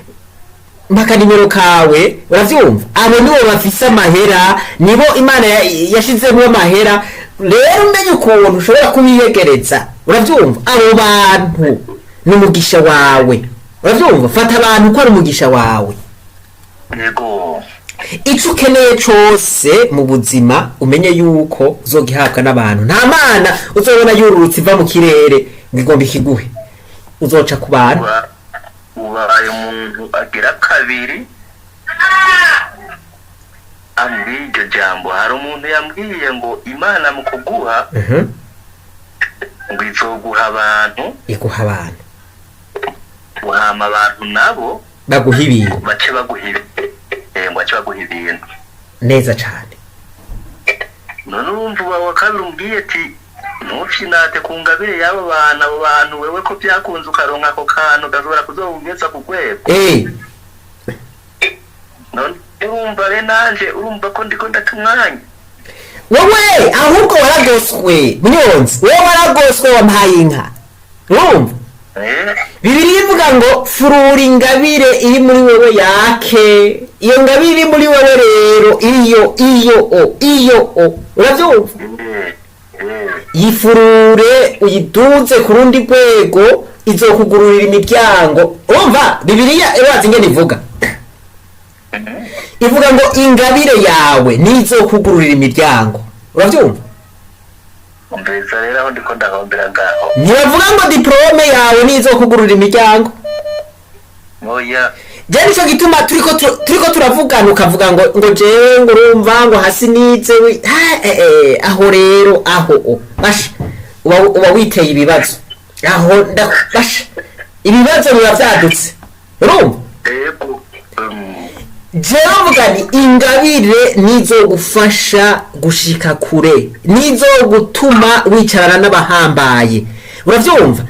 mpaka nimero kawe, uravyumva? Abo nibo bafise amahera, nibo Imana yashizemo amahera. Rero umenye ukuntu ushobora kubiyegereza, uravyumva? Abo bantu n'umugisha wawe, uravyumva? Fata abantu ko ari umugisha wawe. Yego. Ico ukeneye cose mu buzima umenye yuko uzogihabwa n'abantu. Nta mana uzobona yururutse iva mu kirere ngigomba ikiguhe, uzoca ku bantu. Ubaye umuntu agira kabiri ambwiye iryo jambo. Hari umuntu yambwiye ngo Imana mu kuguha ngo izoguha abantu, iguha abantu, guhama abantu nabo baguha ibintu, bace baguha ibintu neza cyane. none urumva wa kabiri umbwiye ati ntufinate ku ngabire y'abo bantu, abo bantu wewe ko byakunze ukaronka ako kantu gashobora kuzobugeza ku rwego. None urumva re nanje urumva ko ndiko ndata umwanya. Wowe ahubwo waragoswe Munyonzi, wowe waragoswe wampaye inka. Urumva? Bibiliya ivuga ngo furura ingabire iri muri wewe yake. Iyo ngabire iri muri wewe rero iyo uravyumva? Yifurure uyiduze ku rundi rwego izokugururira imiryango. Urumva? Bibiliya irazi ingene ivuga. Ivuga ngo ingabire yawe nizokugururira imiryango. Uravyumva? Mbeza rero aho ndiko ndahombera ngaho. Ntibavuga ngo diplome yawe nizokugururira imiryango. Oya. Je nico gituma turiko turavugana ukavuga ngo jewe ngo urumva ngo hasi nize aho rero aho basha uba witeye ibibazo aho basha ibibazo biba vyadutse. Urumva? Jewe mvuga ni ingabire nizogufasha gushika kure, nizogutuma wicarana n'abahambaye. Uravyumva?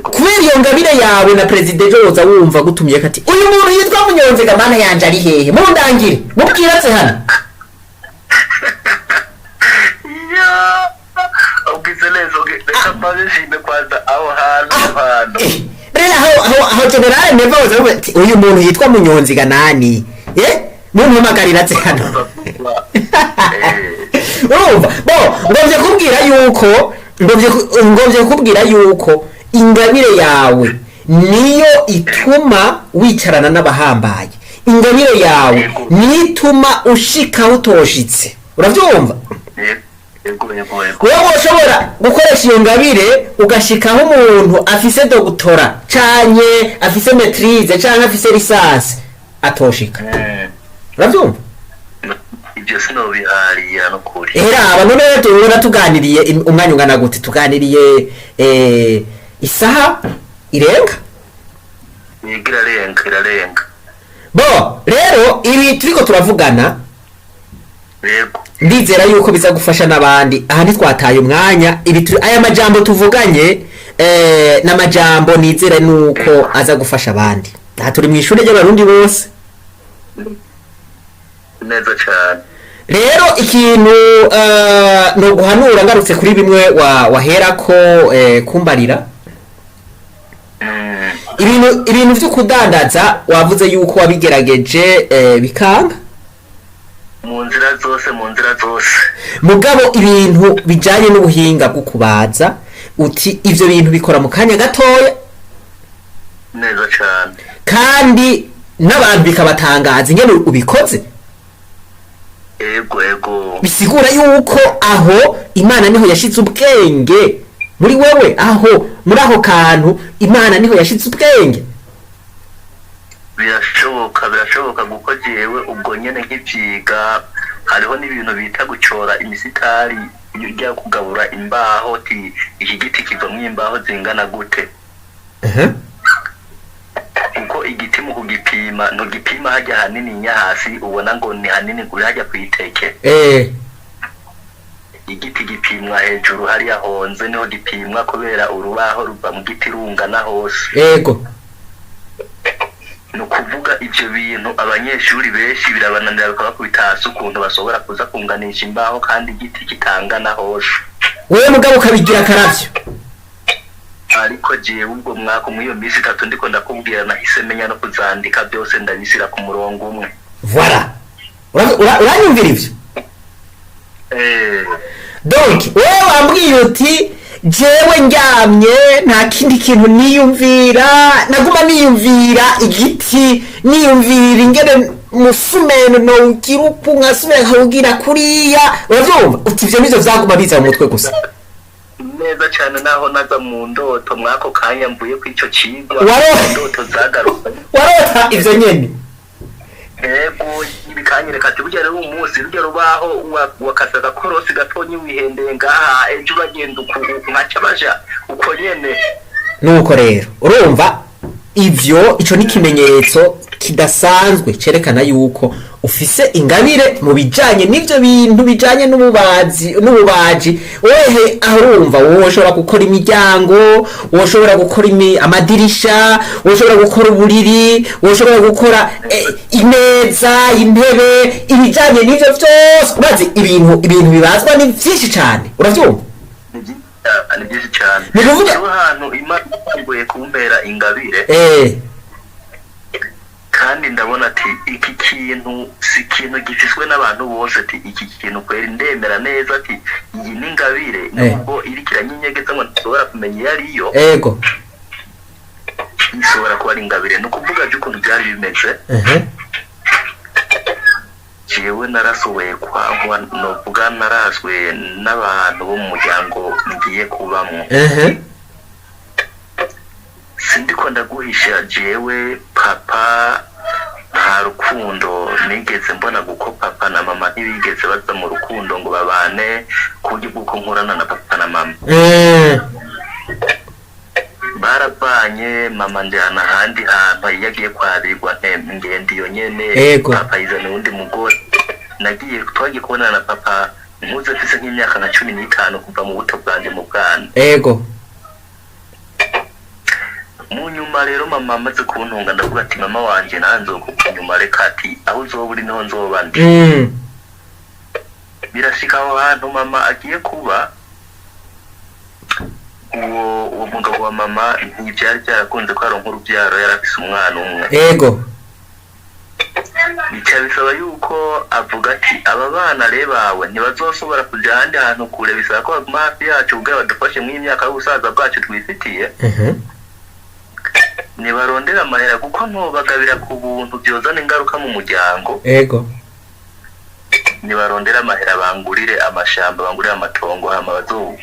Kubera iyo ngabire yawe na President Joza wumva gutumye kati uyu muntu yitwa Munyonzi gamana yanje ari hehe mundangire mubwiratse hano. Ubwizeleza reka mabishime kwanza aho hantu. Rero aho general Neva uzavuga ati uyu muntu yitwa Munyonzi ganani mumpamagarira tse hano. Urumva? Ngomvye kubwira yuko ingabire yawe niyo ituma wicarana n'abahambaye. Ingabire yawe nituma ushika utoshitse. Uravyumva? Wewe ushobora gukoresha iyo ngabire ugashikaho umuntu afise doctora canke afise maîtrise canke afise licence atoshika. Uravyumva? Ibyo sinobihariya no kuri. Aba none tubona tuganiriye umwanya ungana gute, tuganiriye isaha irenga. Irarenga. Bo rero ibi turiko turavugana Yego. Ndizera yuko biza gufasha nabandi. Aha ntitwataye umwanya aya majambo tuvuganye n'amajambo nizera nuko aza gufasha abandi. Aha turi mu ishure ry'abarundi bose. Neza cyane. Rero ikintu no guhanura ngarutse kuri bimwe waherako kumbarira. Ibintu vyo kudandaza wavuze yuko wabigerageje bikanga mu nzira zose. Mugabo ibintu bijanye n'ubuhinga bwo kubaza uti ivyo bintu bikora mu kanya gatoya neza cyane kandi n'abantu bikabatangaza ingene ubikoze. Yego. Bisigura yuko aho Imana niho yashize ubwenge muri wewe, aho muri aho kantu Imana niho yashize ubwenge. Birashoboka guko jewe ubwo nyene nk'ivyiga hariho n'ibintu bita gucora imisitari ujya kugabura imbaho ti iki giti kivamwe imbaho zingana gute. Uko igiti mu kugipima ntugipima hajya hanini nya hasi ubona ngo ni hanini kuri hajya kwiteke igiti gipimwa hejuru hariya honze niho gipimwa kubera urubaho ruva mu giti rungana hose yego ni ukuvuga ibyo bintu abanyeshuri benshi birabananira bakabakubita hasi ukuntu bashobora kuza kunganisha imbaho kandi igiti kitangana hose wewe mugabo ukabigira akaravyo ariko jewe ubwo mwaka muri iyo minsi 3 ndiko ndakubwira nahise menya no kuzandika byose ndabisira ku murongo umwe voilà uranyumvira ivyo donc wewe wambwiye uti jewe njyamye nta kindi kintu niyumvira naguma niyumvira igiti niyumvira ingene musumeno no ukirupu nkasubira nkawugira kuriya uravyumva uti ivyo nivyo vyaguma biza mu mutwe gusa neza cyane naho naza mu ndoto mwako kanya mvuye ku ico cigwa ndoto zagaruka warota ivyo nyene ego ibikanyereka ati burya rero umunsi burya rubaho wakasaga korosi gatonyi wihendeye ngaha ejo bagenda nkaca baja uko nyene nuko rero urumva ivyo ico ni kimenyetso kidasanzwe cerekana yuko ufise ingabire mu bijanye n'ivyo bintu bijanye n'ububaji wehe aho urumva wowe ushobora gukora imiryango woshobora gukora amadirisha woshobora gukora uburiri woshobora gukora imeza intebe ibijanye n'ivyo vyose urazi ibintu bibazwa ni vyinshi cyane uravyumva ni byinshi cyane ni kuvuga ahantu Imana igoye kumbera ingabire kandi ndabona ati iki kintu si kintu gifiswe n'abantu bose ati iki kintu kweri ndemera neza ati iyi ni ingabire nubwo iri kiranyinyegeza ngo nshobora kumenya iyo ariyo ego ishobora kuba ari ingabire ni ukuvuga by'ukuntu byari bimeze jewe narasohoye kwangwa novuga narazwe n'abantu bo mu muryango ngiye kubamwo sindiko ndaguhisha jewe papa nta rukundo nigeze mbona guko papa na mama ntibigeze baza mu rukundo ngo babane kuburyo bw'uko nkorana na papa na mama barabanye mama njyana ahandi hantu yagiye kwarirwa ngenda iyo nyene papa yizana uwundi mugore nagiye twagiye kubonana na papa mpuze mfise nk'imyaka nka 15 kuva mu buto bwanje mu bwana mu nyuma rero mama amaze kuntunga ndavuga ati mama wanje nanzokuka nyuma reka ati aho uzoba uri niho nzoba ndi birashika aho hantu mama agiye kuba uwo mugabo wa mama ntibyari byarakunze ko aronka urubyaro yarafise umwana umwe bica bisaba yuko avuga ati aba bana bawe ntibazoshobora kuja ahandi hantu kure bisaba ko baguma hafi yacu ubwo badufashe mu imyaka y'ubusaza bwacu twifitiye nibarondera amahera kuko ntobagabira ku buntu byozana ingaruka mu muryango nibarondera amahera bangurire amashamba bangurire amatongo hama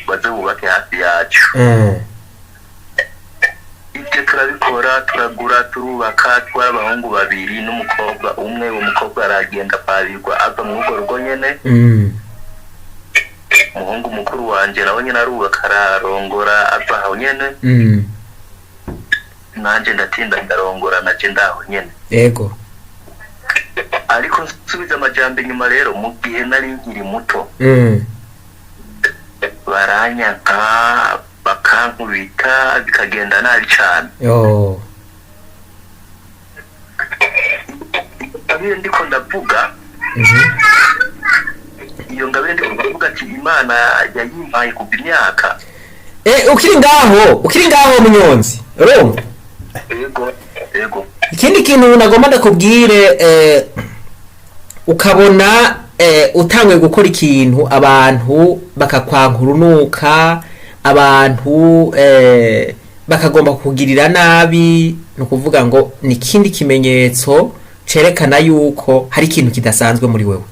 baze bubake hafi yacu ibyo turabikora turagura turubaka twari abahungu babiri n'umukobwa umwe uwo mukobwa aragenda kwabirwa ava mu rugo rugo nyene umuhungu mukuru wanje nawe nyene arubaka ararongora ava aho nyene nanje ndatinda ndarongora naje ndaho nyene ariko nsubiza amajambo inyuma rero mu gihe nari nkiri muto baranyanka bakankubita bikagenda nabi cyane ngabire ndiko ndavuga iyo ngabire ndiko ndavuga ati Imana yayimpaye kuva imyaka ukiri ngaho munyonzi urumva ego ikindi kintu nagomba ndakubwire ukabona utangwe gukora ikintu abantu bakakwankurunuka abantu bakagomba kugirira nabi no kuvuga ngo ni ikindi kimenyetso cerekana yuko hari ikintu kidasanzwe muri wewe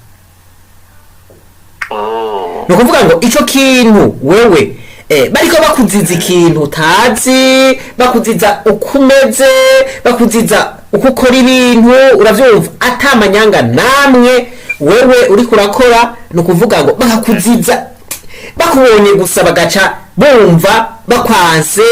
no kuvuga ngo ico kintu wewe bariko bakuziza ikintu utazi bakuziza ukumeze bakuziza uko ukora ibintu uravyumva atamanyanga namwe wewe uri kurakora no kuvuga ngo bakakuziza bakubonye gusa bagaca bumva bakwanse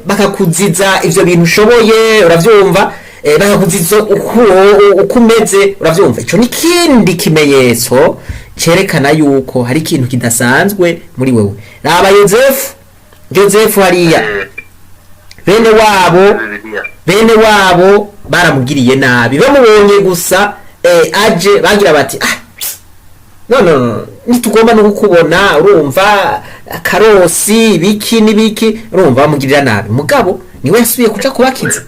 bakakuziza ivyo bintu ushoboye uravyumva bakakuziza uko umeze, uravyumva. Ico ni kindi kimenyetso cerekana yuko hari ikintu kidasanzwe muri wewe. Raba Yozefu hariya bene wabo baramugiriye nabi, bamubonye gusa aje bagira bati no nitugomba no kukubona, urumva karosi biki nibiki, urumva bamugirira nabi. Mugabo niwe yasubiye kuja kubakiza,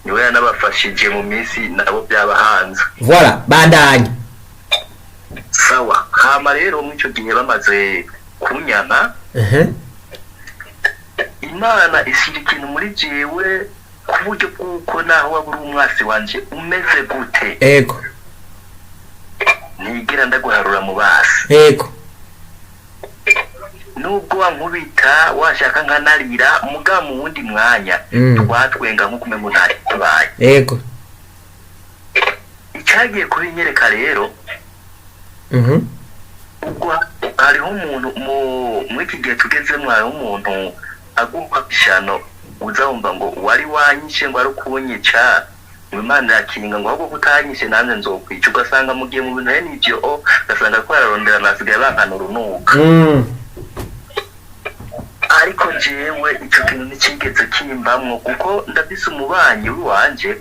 niwe yanabafashije mu minsi nabo byabahanze. Voilà, bandanya. Sawa, hama rero mu ico gihe bamaze kunyana, Imana ishyira ikintu muri jewe ku buryo bw'uko naho waba uri umwasi wanje umeze gute, ego, ntigera ndaguharura mu basi, ego, nubwo wankubita washaka nkanarira, muga mu wundi mwanya twatwenga nk'uko umengo ntari tubaye, ego. Icyagiye kubinyereka rero, ubwo hariho umuntu muri iki gihe tugezemo, hariho umuntu aguha ishano uza wumva ngo wari wanyishe ngo ari ukunyica, Imana yakinga ngo ahubwo kutanyishe nanjye nzokwica, ugasanga mugiye mu bintu n'ibyo ugasanga ko yararondera nasigaye bankana urunuka. Ariko jewe icyo kintu ntikigeze kimbamwo, kuko ndabise umubanyi w'iwanje,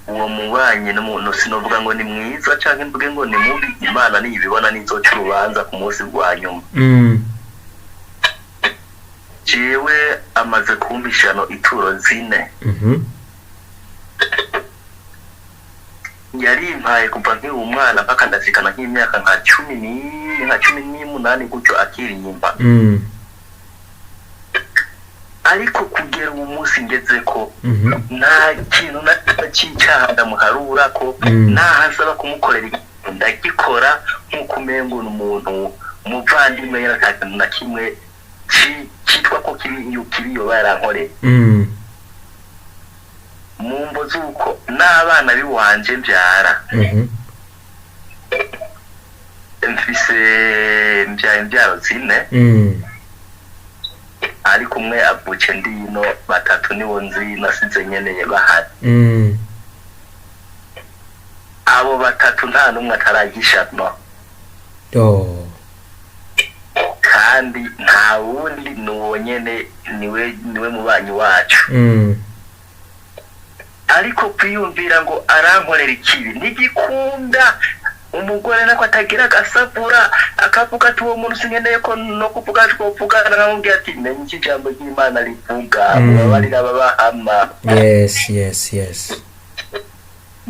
uwo mubanyi n'umuntu sinovuga ngo ni mwiza canke mvuge ngo ni mubi, Imana niyibibona nizoca urubanza ku munsi rwa nyuma. Jewe amaze kumva ishano ituro 4, yarimpaye kuva nkiri umwana mpaka ndashikana nk'imyaka nka 18 gutyo akirimba. Ariko kugera uwo munsi ngeze ko nta kintu na cy'icyaha ndamuharura ko nahasaba kumukorera ndagikora nk'uko umengo n'umuntu umuvandimwe yaratakintu na kimwe cyitwa ko kiriyo barankoreye. Mumbo zuko n'abana biwanje mbyara, mfise imbyaro 4, ariko umwe avuke ndino, 3 nibo nzi nasize nyeneye bahari. Abo 3 nta numwe ataragishanwa, kandi nta wundi nuwo nyene niwe mubanyi wacu. Ariko kwiyumvira ngo arankorera ikibi ntigikunda. Umugore nako atagira agasabura akavuga ati uwo muntu singendeye ko no kuvuga twopfugana, namubwira ati menye iki jambo ry'Imana rivuga, babarira babahama. Yes.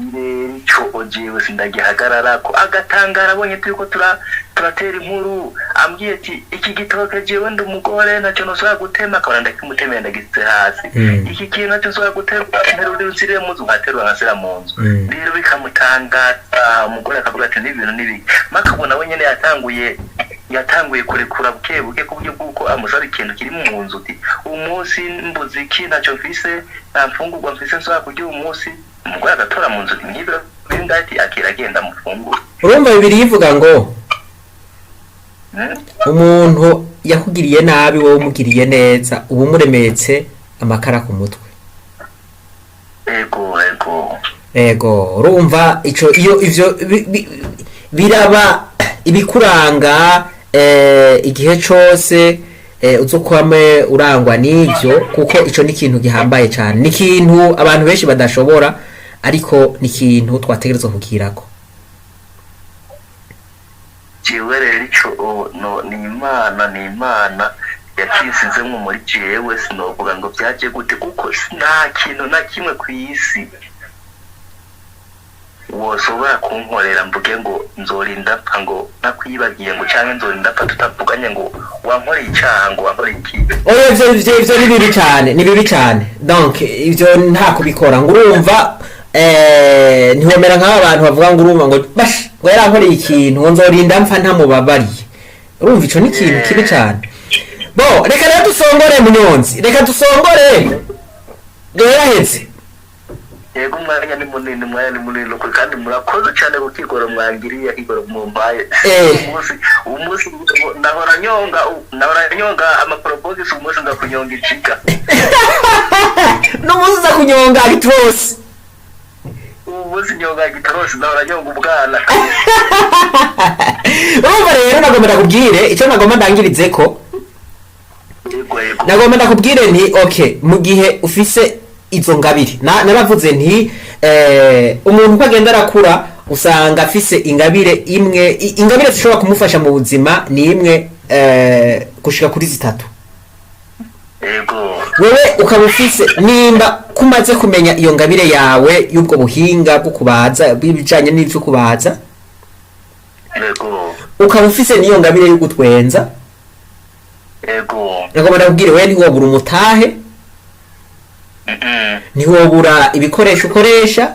Ico ojewe sindagihagarara ko agatangara abonye turiko turatera inkuru, ambwiye ati iki gitoke jewe ndi umugore ntacyo nosubira gutema, akabona ndakimutemera ndagitse hasi. Iki kintu ntacyo nosubira gutema, nterura insire mu nzu nkaterura nkasira mu nzu. Rero bikamutangaza, umugore akavuga ati n'ibintu nibi, makabona we nyene yatanguye kurekura buke buke ku buryo bw'uko amusaba ikintu kiri mu nzu, uti umunsi mbuzi iki ntacyo mfise, nta mfungurwa mfise nsubira kurya uyu munsi. Umugore agatora mu nzu n'ibyo bindati akiragenda mufungura. Urumva Bibiliya ivuga ngo umuntu yakugiriye nabi wowe umugiriye neza ubu muremetse amakara ku mutwe. Ego, urumva ico ivyo biraba ibikuranga igihe cyose uzokwame urangwa n'ivyo, kuko ico ni ikintu gihambaye cyane, ni ikintu abantu benshi badashobora, ariko ni ikintu twategerezwa kugirako. Jewe rero ico ni Imana yakinsizemwo muri jewe, sinovuga ngo byaje gute, kuko nta kintu na kimwe ku isi woshobora kunkorera mvuge ngo nzorinda pfa ngo nakwibagiye ngo canke nzorinda pfa tutavuganye ngo wankoreye icyaha ngo wankoreye ikibi. Ivyo ni bibi cyane. Donc ivyo nta kubikora ngo urumva ntihomera nk'aba bantu bavuga ngo urumva ngo bash ngo yarankoreye ikintu ngo nzorinda mpfa ntamubabariye. Urumva ico ni ikintu kibi cyane. Bo reka rero dusongore Munyonzi, reka dusongore yaraheze. yego umwanya ni munini kandi murakoze cyane gukigora mwangiriye kigora mu mbaye umunsi nahora nyonga amaproposition umunsi nza kunyonga ijiga n'umunsi nza kunyonga gitrosi umunsi nyonga gitrosi nahora nyonga ubwana urumva rero nagomba ndakubwire icyo nagomba ndangirizeko nagomba ndakubwire nti okay mu gihe ufise izo ngabire naravuze nti umuntu uko agenda arakura usanga afise ingabire imwe ingabire zishobora kumufasha mu buzima ni imwe gushika kuri 3 wewe ukaba ufise nimba kumaze kumenya iyo ngabire yawe y'ubwo buhinga bwo kubaza bijanye n'ivyo kubaza ukaba ufise niyo ngabire yo gutwenza nagomba ndakubwire wewe ntiwobura umutahe ntiwobura ibikoresho ukoresha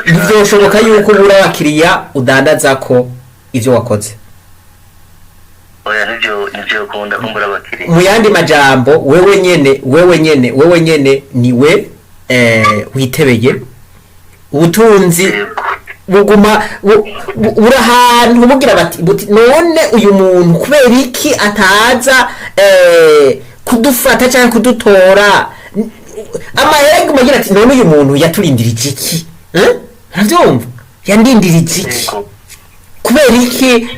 ntivyoshoboka yuko ubura abakiriya udandaza ko ivyo wakoze nivyo kunda kumbura abakiriya mu yandi majambo wewe nyene niwe witebeye ubutunzi buguma buri ahantu bugira bati none uyu muntu kubera iki ataza kudufata cyangwa kudutora amahera mugira ati none uyu muntu yaturindirije iki uravyumva yandindirije iki kubera iki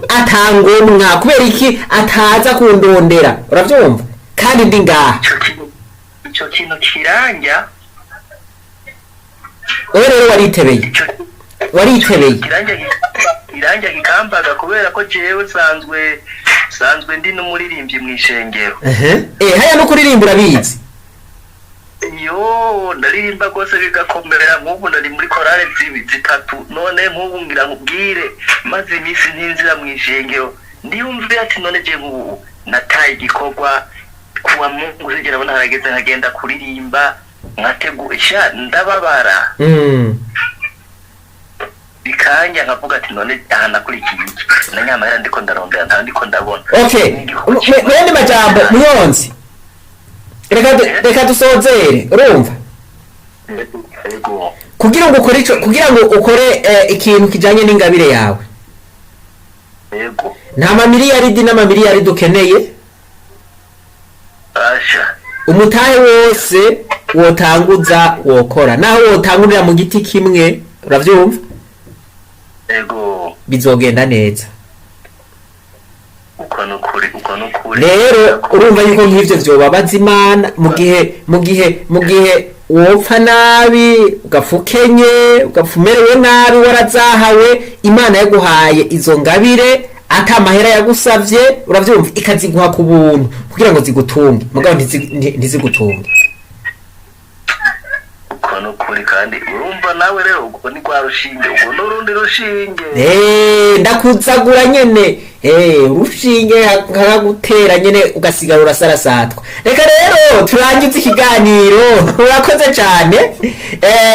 atangomwa kubera iki ataza kundondera uravyumva kandi ndi ngaha ico kintu kiranja rero waritebeye iranja gikambaga kubera ko jewe sanzwe ndi n'umuririmbyi mw'ishengero haya no kuririmbura bizi yo ndaririmba gose bigakomera nk'ubu ndari muri korale zitatu none nk'ubu ngira nkubwire maze imisi ntinzira mw'ishengero ndiyumve ati none je nk'ubu nataye igikorwa kuwa Mungu zigera abona harageze nkagenda kuririmba nkategurisha ndababara bikanya nkavuga ati none ahanakurikiye iki na nyamara ndiko ndarondera nta ndiko ndabona okay mwende majambo muyonzi reka dusozere urumva kugira ngo ukore ikintu kijanye n'ingabire yawe nta mamiliyaridi ukeneye umutahe wose wotanguza wokora naho wotangurira mu giti kimwe uravyumva bizogenda neza uko nukuri rero urumva yuko nk'ivyo vyobabaza Imana mu gihe wopfa nabi ugafukenye ugafumerewe nabi warazahawe Imana yaguhaye izo ngabire ata amahera yagusavye uravyumva ikaziguha ku buntu kugira ngo zigutunge mugabo ntizigutunge nukuri kandi urumva nawe rero ubwo ni kwa rushinge ubwo n'urundi rushinge ndakuzagura nyene urushinge nkagutera nyene ugasigara urasarasatwa reka rero turangize ikiganiro urakoze cyane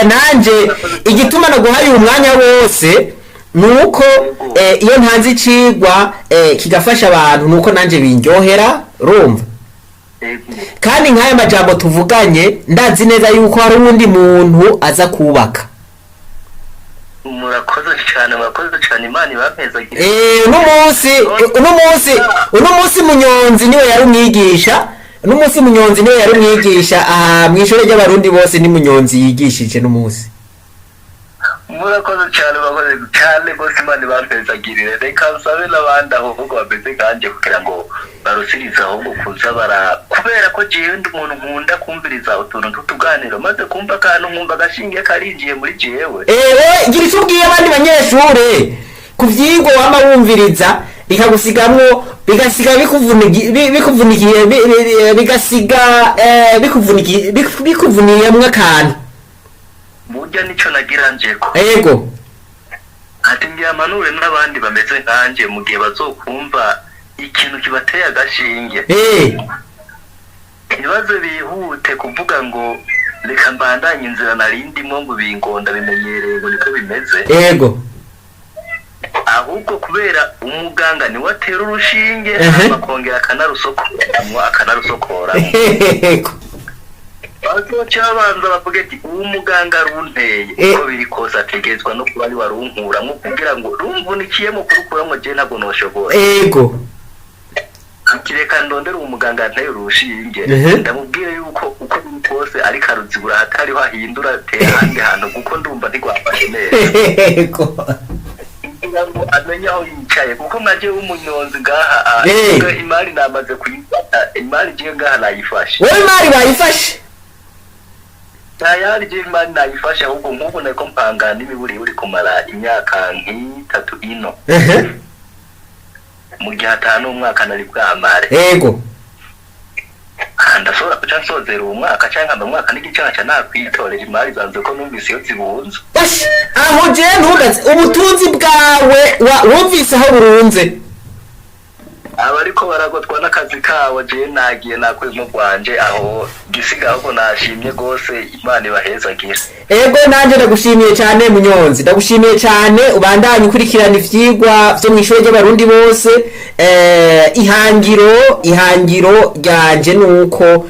nanje igituma naguhaye umwanya wose nuko iyo ntanze icigwa kigafasha abantu nuko nanje bindyohera urumva kandi nk'aya majambo tuvuganye ndazi neza yuko hari uwundi muntu aza kubaka murakoze cyane Imana ibampezagira uno munsi munyonzi niwe yari umwigisha mw'ishure ry'abarundi bose ni munyonzi yigishije n'umunsi murakoze cyane bose Imana ibampezagira reka nsabe n'abandi ahubwo bameze kanje kugira ngo barusirize ahubwo kuza kubera ko jewe ndi umuntu nkunda kumviriza utuntu tutuganiro maze kumva akantu nkumva agashinge karinjiye muri jewe gira icyo ubwiye abandi banyeshure ku vyigwa wama wumviriza bikagusigamwo bigasiga bikuvuniyemwo akantu burya nico nagira njeko ati ngiyamanure n'abandi bameze nkanje mu gihe bazokumva ikintu kibateye agashinge ibibazo bihute kuvuga ngo reka mbandanye inzira narindimo ngo bingonda bimenyereye ngo niko bimeze ahubwo kubera umuganga niwe atera urushinge akongera akanarusokora bazoca babanza bavuga ati uwo muganga arunteye uko biri kose ategetswa no kuba ari warunkuramwo kugira ngo rumvunikiyemo kurukuramo je ntabwo noshobora ego kireka ndondera uwo muganga nteye urushinge ndamubwire yuko uko biri kose ari karuzibura hatariho ahindura te ahandi hantu kuko ndumva ntigwafashe neza ego ngo amenye aho yicaye kuko mwaje w'umunyonzi ngaha imari namaze kuyifata imari je ngaha nayifashe wowe imari bayifashe tayari je imari nayifashe ahubwo nk'ubu nako mpanga n'imiburi uri kumara imyaka nk'itatu ino mu gihe atanu umwaka nari bwamare ego ndashobora kuca nsozera uwo mwaka canke mu mwaka n'igicaca nakwitorera imari zanze ko numvise iyo zibunze aho je ntugaze ubutunzi bwawe wumvise aho burunze abariko baragotwa n'akazi kabo je nagiye nakwemo rwanje aho gisiga ahubwo nashimye gose imana ibahezagira ego nanje ndagushimiye cyane Munyonzi ndagushimiye cyane ubandanye ukurikirana ivyigwa vyo mw'ishure ry'abarundi bose ihangiro ryanje nuko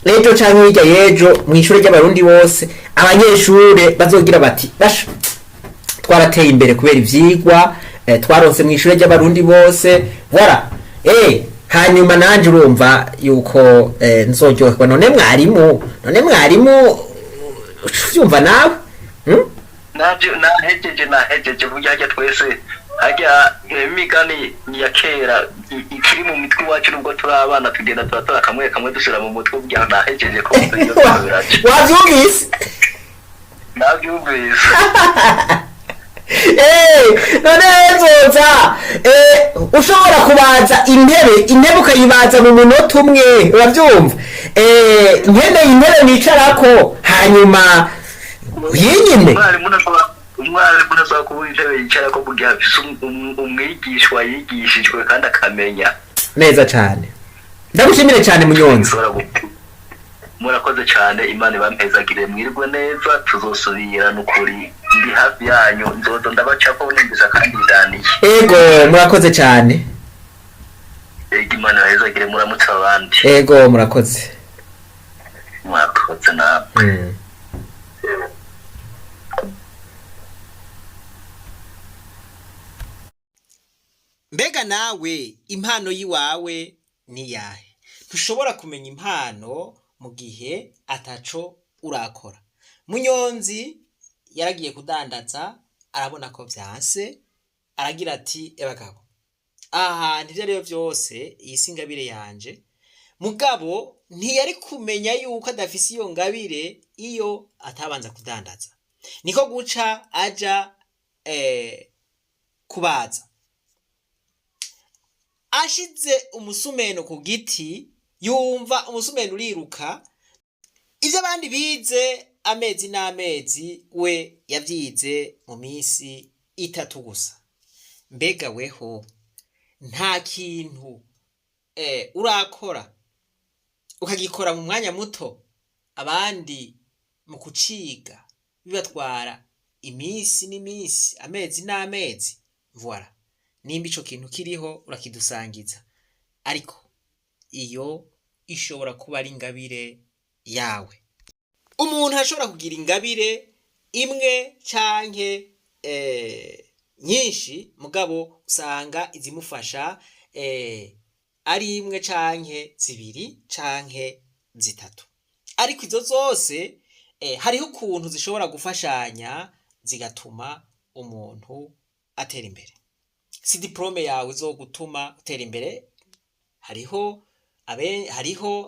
ejo canke hirya yejo mw'ishure ry'abarundi bose abanyeshure bazogira bati basha twarateye imbere kubera ivyigwa twaronse mw'ishure ry'abarundi bose voilà hanyuma nanje urumva yuko nzoryoherwa none mwarimu uvyumva nawe nahejeje burya hajya twese hajya imigani ya kera ikiri mu mitwe iwacu nubwo turi abana tugenda turatora kamwe kamwe dusubira mu mutwe kugira nahejeje ko wavyumvise navyumvise none nzoza ushobora kubaza intebe ukayibaza mu munota umwe uravyumva nkeneye intebe nicarako hanyuma yinyine umwarimu nasaba kubura intebe yicarako mu gihe afise umwigishwa yigishijwe kandi akamenya neza cane ndagushimire cyane Munyonzi murakoze cyane imana ibampezagire mwirwe neza tuzosubira n'ukuri ndi hafi yanyu nzozo ndabacako nindisa kandi ndaniye ego murakoze cyane imana ibahezagire muramutse abandi ego murakoze nawe mbega nawe impano yiwawe ni yahe ntushobora kumenya impano mu gihe ataco urakora Munyonzi yaragiye kudandaza arabona ko vyanse aragira ati ebagabo aha ntivyo rero vyose iyi si ngabire yanje mugabo ntiyari kumenya yuko adafise iyo ngabire iyo atabanza kudandaza niko guca aja kubaza ashize umusumeno ku giti yumva umusumeno uriruka ivyo abandi bize amezi n'amezi we yavyize mu minsi 3 gusa mbega weho nta kintu urakora ukagikora mu mwanya muto abandi mu kuciga bibatwara iminsi n'iminsi amezi n'amezi voilà nimba ico kintu kiriho urakidusangiza ariko iyo ishobora kuba ari ingabire yawe umuntu ashobora kugira ingabire imwe canke nyinshi mugabo usanga izimufasha ari imwe canke zibiri canke zitatu ariko izo zose hariho ukuntu zishobora gufashanya zigatuma umuntu atera imbere si diplome yawe zo gutuma utera imbere hariho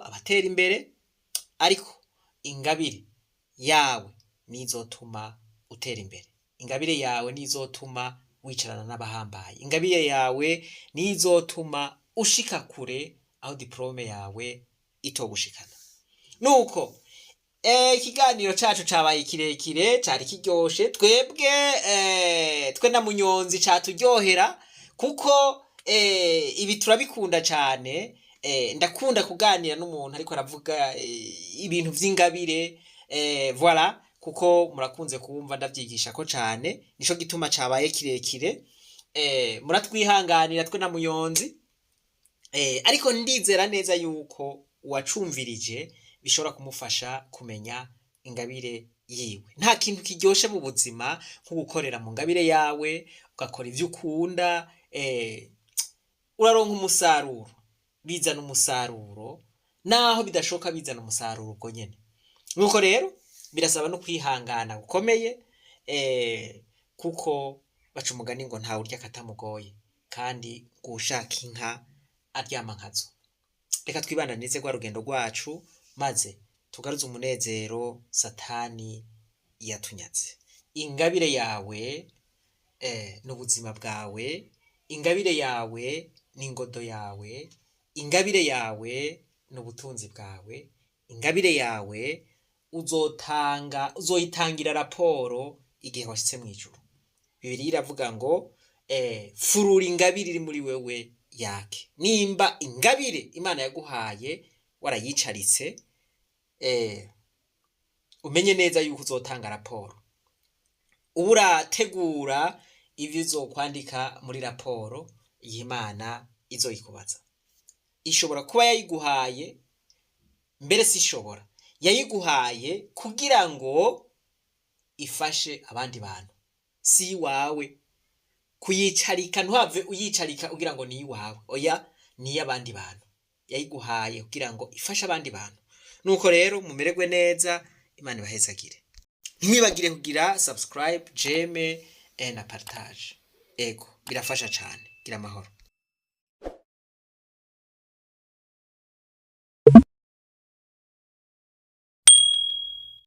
abatera imbere ariko ingabire yawe nizotuma utera imbere ingabire yawe nizotuma wicarana n'abahambaye ingabire yawe nizotuma ushika kure aho diplome yawe itogushikana nuko ikiganiro cacu cabaye kirekire cari kiryoshe twe na Munyonzi caturyohera kuko ibi turabikunda cane ndakunda kuganira n'umuntu ariko aravuga ibintu vy'ingabire voilà kuko murakunze kumva ndavyigisha ko cane nico gituma cabaye kirekire muratwihanganira twe na Munyonzi ariko ndizera neza yuko uwacumvirije bishobora kumufasha kumenya ingabire yiwe. Nta kintu kiryoshe mu buzima nko gukorera mu ngabire yawe, ugakora ivyo ukunda, uraronka umusaruro, bizana umusaruro, naho bidashoka bizana umusaruro ubwo nyene. Nuko rero birasaba no kwihangana gukomeye, kuko baca umugani ngo ntawe urya katamugoye, kandi gushaka inka aryama nkazo. Reka twibananize kwa rugendo rwacu, maze tugaruze umunezero Satani yatunyaze. Ingabire yawe n'ubuzima bwawe, ingabire yawe n'ingodo yawe, ingabire yawe n'ubutunzi bwawe, ingabire yawe uzoyitangira raporo igihe washitse mu ijuru. Bibiliya iravuga ngo furura ingabire iri muri wewe yake. Nimba ingabire Imana yaguhaye warayicaritse, umenye neza yuko uzotanga raporo. Ubu urategura ivyo uzokwandika muri raporo y'Imana izoyikubaza. Ishobora kuba yayiguhaye, mbere si ishobora, yayiguhaye kugira ngo ifashe abandi bantu, si wawe kuyicarika. Ntuhave uyicarika ugira ngo ni iwawe, oya, ni y'abandi bantu. Yayiguhaye kugira ngo ifashe abandi bantu. Nuko rero mumererwe neza, Imana ibahezagire. Ntimwibagire kugira subscribe, jeme na partage. Ego birafasha cyane. Gira amahoro.